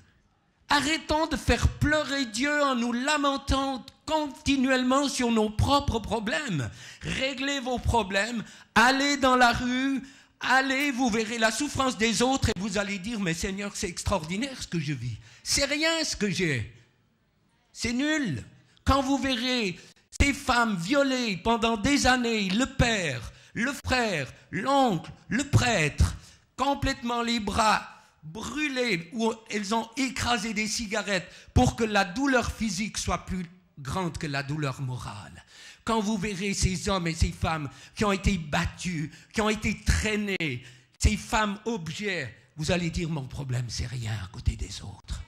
Arrêtons de faire pleurer Dieu en nous lamentant continuellement sur nos propres problèmes. Réglez vos problèmes, allez dans la rue, allez, vous verrez la souffrance des autres et vous allez dire, mais Seigneur, c'est extraordinaire ce que je vis. C'est rien ce que j'ai. C'est nul. Quand vous verrez ces femmes violées pendant des années, le père, le frère, l'oncle, le prêtre, complètement les bras brûlés, où elles ont écrasé des cigarettes pour que la douleur physique soit plus grande que la douleur morale. Quand vous verrez ces hommes et ces femmes qui ont été battus, qui ont été traînés, ces femmes objets, vous allez dire, mon problème, c'est rien à côté des autres.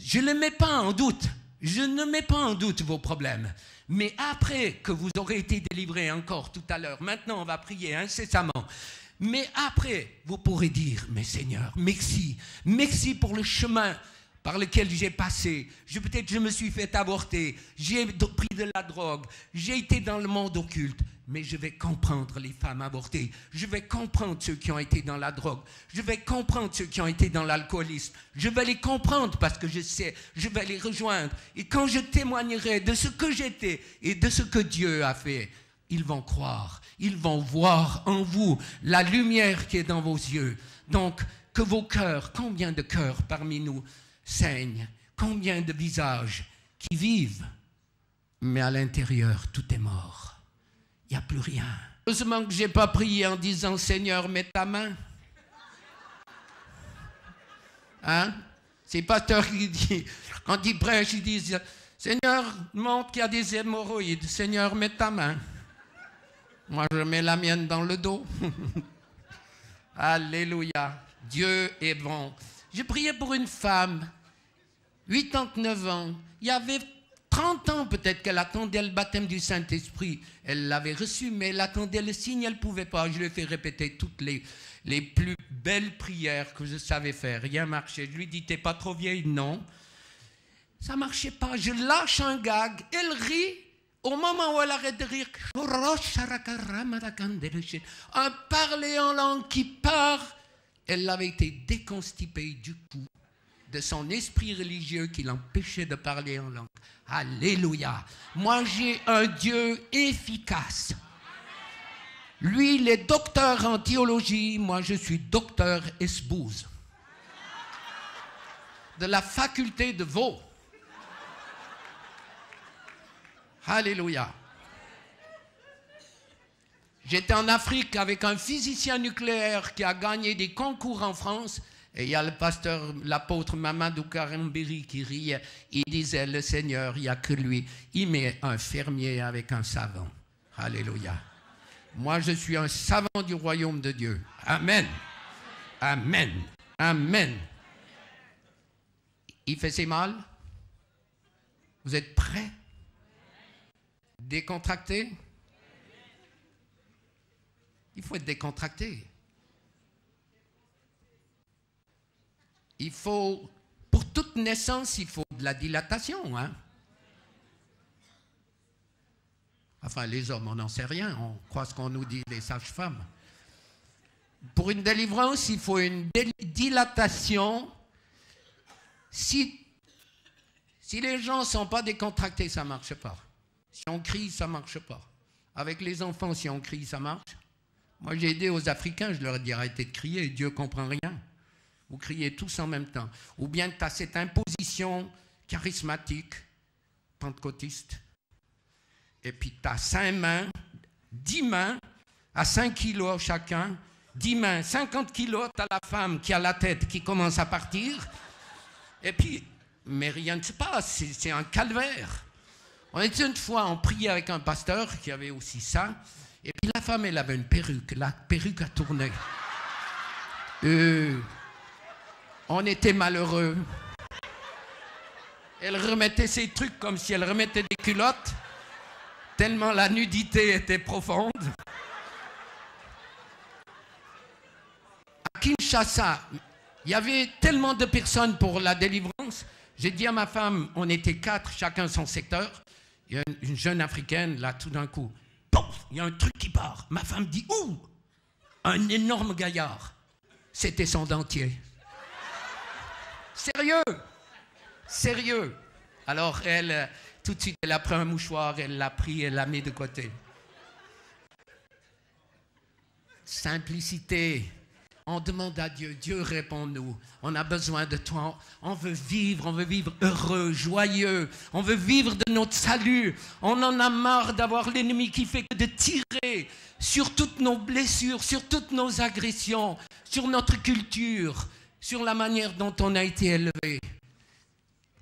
Je ne mets pas en doute. Je ne mets pas en doute vos problèmes. Mais après que vous aurez été délivrés encore tout à l'heure, maintenant on va prier incessamment, mais après vous pourrez dire, mais Seigneur, merci, merci pour le chemin par lequel j'ai passé. Peut-être je me suis fait avorter, j'ai pris de la drogue, j'ai été dans le monde occulte, mais je vais comprendre les femmes avortées, je vais comprendre ceux qui ont été dans la drogue, je vais comprendre ceux qui ont été dans l'alcoolisme, je vais les comprendre parce que je sais, je vais les rejoindre. Et quand je témoignerai de ce que j'étais et de ce que Dieu a fait, ils vont croire, ils vont voir en vous la lumière qui est dans vos yeux. Donc, que vos cœurs, combien de cœurs parmi nous saignent, combien de visages qui vivent, mais à l'intérieur, tout est mort. Il n'y a plus rien. Heureusement que je n'ai pas prié en disant, Seigneur, mets ta main. Hein? C'est pasteur qui dit, quand il prêche, il dit, Seigneur, montre qu'il y a des hémorroïdes. Seigneur, mets ta main. Moi, je mets la mienne dans le dos. Alléluia. Dieu est bon. Je priais pour une femme, 89 ans. Il y avait 30 ans peut-être qu'elle attendait le baptême du Saint-Esprit. Elle l'avait reçu, mais elle attendait le signe, elle ne pouvait pas. Je lui ai fait répéter toutes les plus belles prières que je savais faire. Rien ne marchait. Je lui dis, t'es pas trop vieille? Non. Ça ne marchait pas. Je lâche un gag. Elle rit. Au moment où elle arrête de rire, un parler en langue qui part, elle avait été déconstipée du coup de son esprit religieux qui l'empêchait de parler en langue. Alléluia. Moi, j'ai un Dieu efficace. Lui, il est docteur en théologie. Moi, je suis docteur espouse. De la faculté de Vaud. Alléluia. J'étais en Afrique avec un physicien nucléaire qui a gagné des concours en France. Et il y a le pasteur, l'apôtre Mamadou Karambiri qui riait. Il disait, le Seigneur, il n'y a que lui. Il met un fermier avec un savant. Alléluia. Moi, je suis un savant du royaume de Dieu. Amen. Amen. Amen. Il fait ses mal? Vous êtes prêts? Décontracté? Il faut être décontracté. Il faut, pour toute naissance, il faut de la dilatation. Hein? Enfin, les hommes, on n'en sait rien. On croit ce qu'on nous dit, les sages-femmes. Pour une délivrance, il faut une dilatation. Si les gens ne sont pas décontractés, ça ne marche pas. Si on crie, ça ne marche pas. Avec les enfants, si on crie, ça marche. Moi, j'ai aidé aux Africains, je leur ai dit arrêtez de crier, Dieu ne comprend rien. Vous criez tous en même temps. Ou bien tu as cette imposition charismatique, pentecôtiste. Et puis tu as 5 mains, 10 mains, à 5 kilos chacun, 10 mains, 50 kilos, tu as la femme qui a la tête qui commence à partir. Et puis, mais rien ne se passe, c'est un calvaire. On était une fois, on priait avec un pasteur qui avait aussi ça. Et puis la femme, elle avait une perruque. La perruque a tourné. On était malheureux. Elle remettait ses trucs comme si elle remettait des culottes, tellement la nudité était profonde. À Kinshasa, il y avait tellement de personnes pour la délivrance. J'ai dit à ma femme, on était 4, chacun son secteur. Il y a une jeune africaine, là, tout d'un coup, pouf, il y a un truc qui part. Ma femme dit, ouh, un énorme gaillard. C'était son dentier. Sérieux, sérieux. Alors elle, tout de suite, elle a pris un mouchoir, elle l'a pris, elle l'a mis de côté. Simplicité. On demande à Dieu, Dieu répond-nous. On a besoin de toi. On veut vivre heureux, joyeux. On veut vivre de notre salut. On en a marre d'avoir l'ennemi qui fait que de tirer sur toutes nos blessures, sur toutes nos agressions, sur notre culture, sur la manière dont on a été élevé.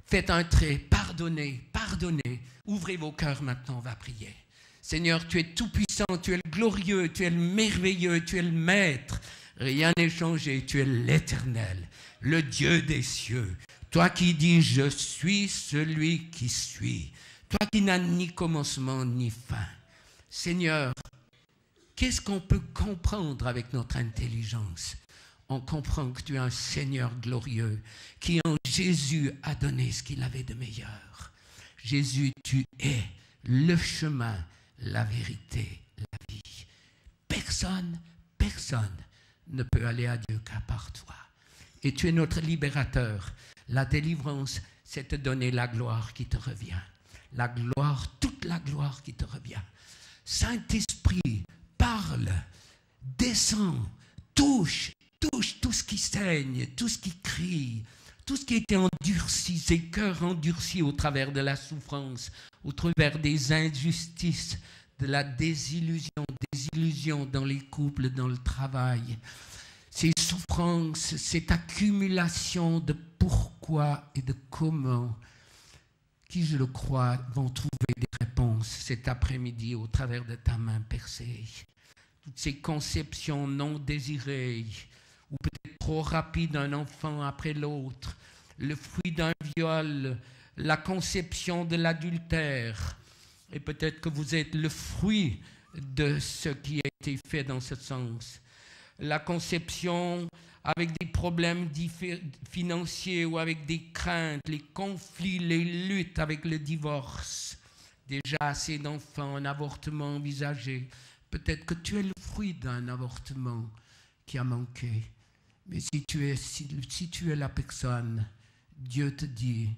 Faites un trait, pardonnez, pardonnez. Ouvrez vos cœurs maintenant, on va prier. Seigneur, tu es tout-puissant, tu es le glorieux, tu es le merveilleux, tu es le maître. Rien n'est changé, tu es l'Éternel, le Dieu des cieux. Toi qui dis, je suis celui qui suis. Toi qui n'as ni commencement ni fin. Seigneur, qu'est-ce qu'on peut comprendre avec notre intelligence? On comprend que tu es un Seigneur glorieux qui en Jésus a donné ce qu'il avait de meilleur. Jésus, tu es le chemin, la vérité, la vie. Personne ne peut aller à Dieu qu'à part toi. Et tu es notre libérateur. La délivrance, c'est te donner la gloire qui te revient. La gloire, toute la gloire qui te revient. Saint-Esprit, parle, descend, touche tout ce qui saigne, tout ce qui crie, tout ce qui a été endurci, ces cœurs endurcis au travers de la souffrance, au travers des injustices, de la désillusion dans les couples, dans le travail. Ces souffrances, cette accumulation de pourquoi et de comment, qui, je le crois, vont trouver des réponses cet après-midi au travers de ta main percée. Toutes ces conceptions non désirées, ou peut-être trop rapides d'un enfant après l'autre, le fruit d'un viol, la conception de l'adultère, et peut-être que vous êtes le fruit de ce qui a été fait dans ce sens. La conception avec des problèmes financiers ou avec des craintes, les conflits, les luttes avec le divorce. Déjà assez d'enfants, un avortement envisagé. Peut-être que tu es le fruit d'un avortement qui a manqué. Mais si tu es la personne, Dieu te dit,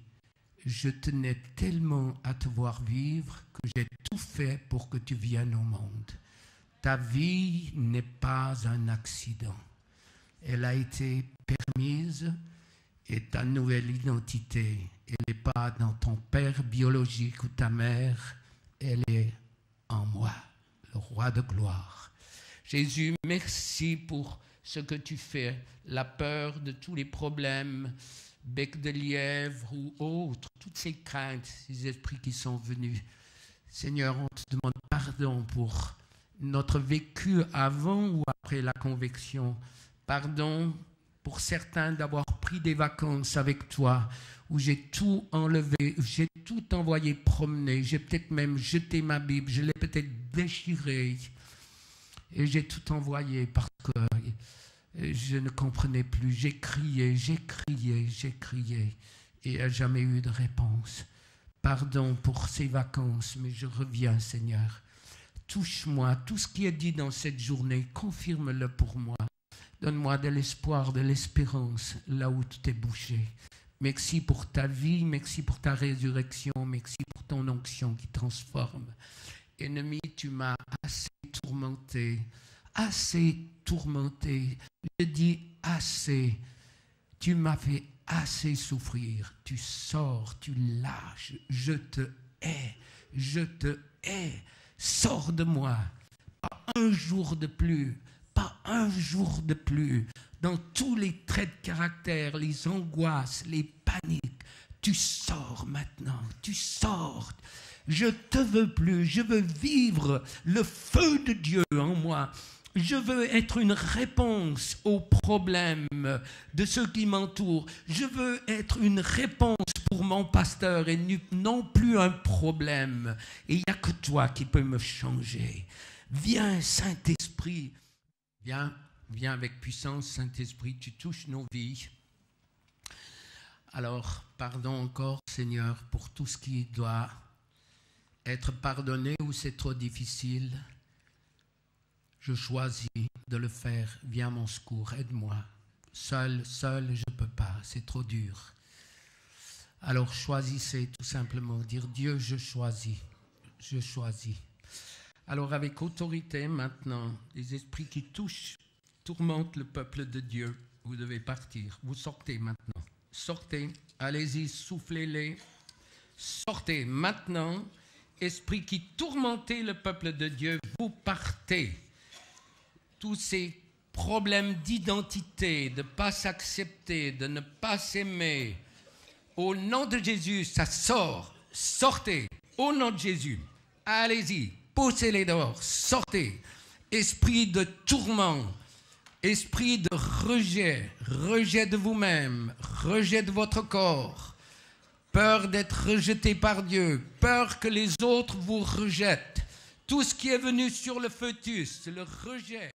je tenais tellement à te voir vivre que j'ai tout fait pour que tu viennes au monde. Ta vie n'est pas un accident. Elle a été permise et ta nouvelle identité, elle n'est pas dans ton père biologique ou ta mère, elle est en moi, le roi de gloire. Jésus, merci pour ce que tu fais, la peur de tous les problèmes, bec de lièvre ou autres, toutes ces craintes, ces esprits qui sont venus. Seigneur, on te demande pardon pour notre vécu avant ou après la conviction. Pardon pour certains d'avoir pris des vacances avec toi, où j'ai tout enlevé, j'ai tout envoyé promener, j'ai peut-être même jeté ma Bible, je l'ai peut-être déchirée, et j'ai tout envoyé parce que je ne comprenais plus. J'ai crié, et il n'y a jamais eu de réponse. Pardon pour ces vacances, mais je reviens, Seigneur. Touche-moi, tout ce qui est dit dans cette journée, confirme-le pour moi. Donne-moi de l'espoir, de l'espérance, là où tout est bouché. Merci pour ta vie, merci pour ta résurrection, merci pour ton onction qui transforme. Ennemi, tu m'as assez tourmenté. Je dis assez. Tu m'as fait assez souffrir, tu sors, tu lâches, je te hais, sors de moi, pas un jour de plus, pas un jour de plus, dans tous les traits de caractère, les angoisses, les paniques, tu sors maintenant, tu sors. Je te veux plus, je veux vivre le feu de Dieu en moi. Je veux être une réponse aux problèmes de ceux qui m'entourent. Je veux être une réponse pour mon pasteur et non plus un problème. Et il n'y a que toi qui peux me changer. Viens, Saint-Esprit. Viens avec puissance, Saint-Esprit, tu touches nos vies. Alors, pardon encore, Seigneur, pour tout ce qui doit être pardonné ou c'est trop difficile. Je choisis de le faire. Viens à mon secours, aide-moi. Seul, je ne peux pas, c'est trop dur. Alors choisissez tout simplement, dire Dieu, je choisis. Je choisis. Alors avec autorité maintenant, les esprits qui touchent, tourmentent le peuple de Dieu, vous devez partir. Vous sortez maintenant. Sortez, allez-y, soufflez-les. Sortez maintenant. Esprits qui tourmentaient le peuple de Dieu, vous partez. Tous ces problèmes d'identité, de ne pas s'accepter, de ne pas s'aimer, au nom de Jésus, ça sort. Sortez, au nom de Jésus. Allez-y, poussez-les dehors, sortez. Esprit de tourment, esprit de rejet, rejet de vous-même, rejet de votre corps, peur d'être rejeté par Dieu, peur que les autres vous rejettent. Tout ce qui est venu sur le fœtus, le rejet,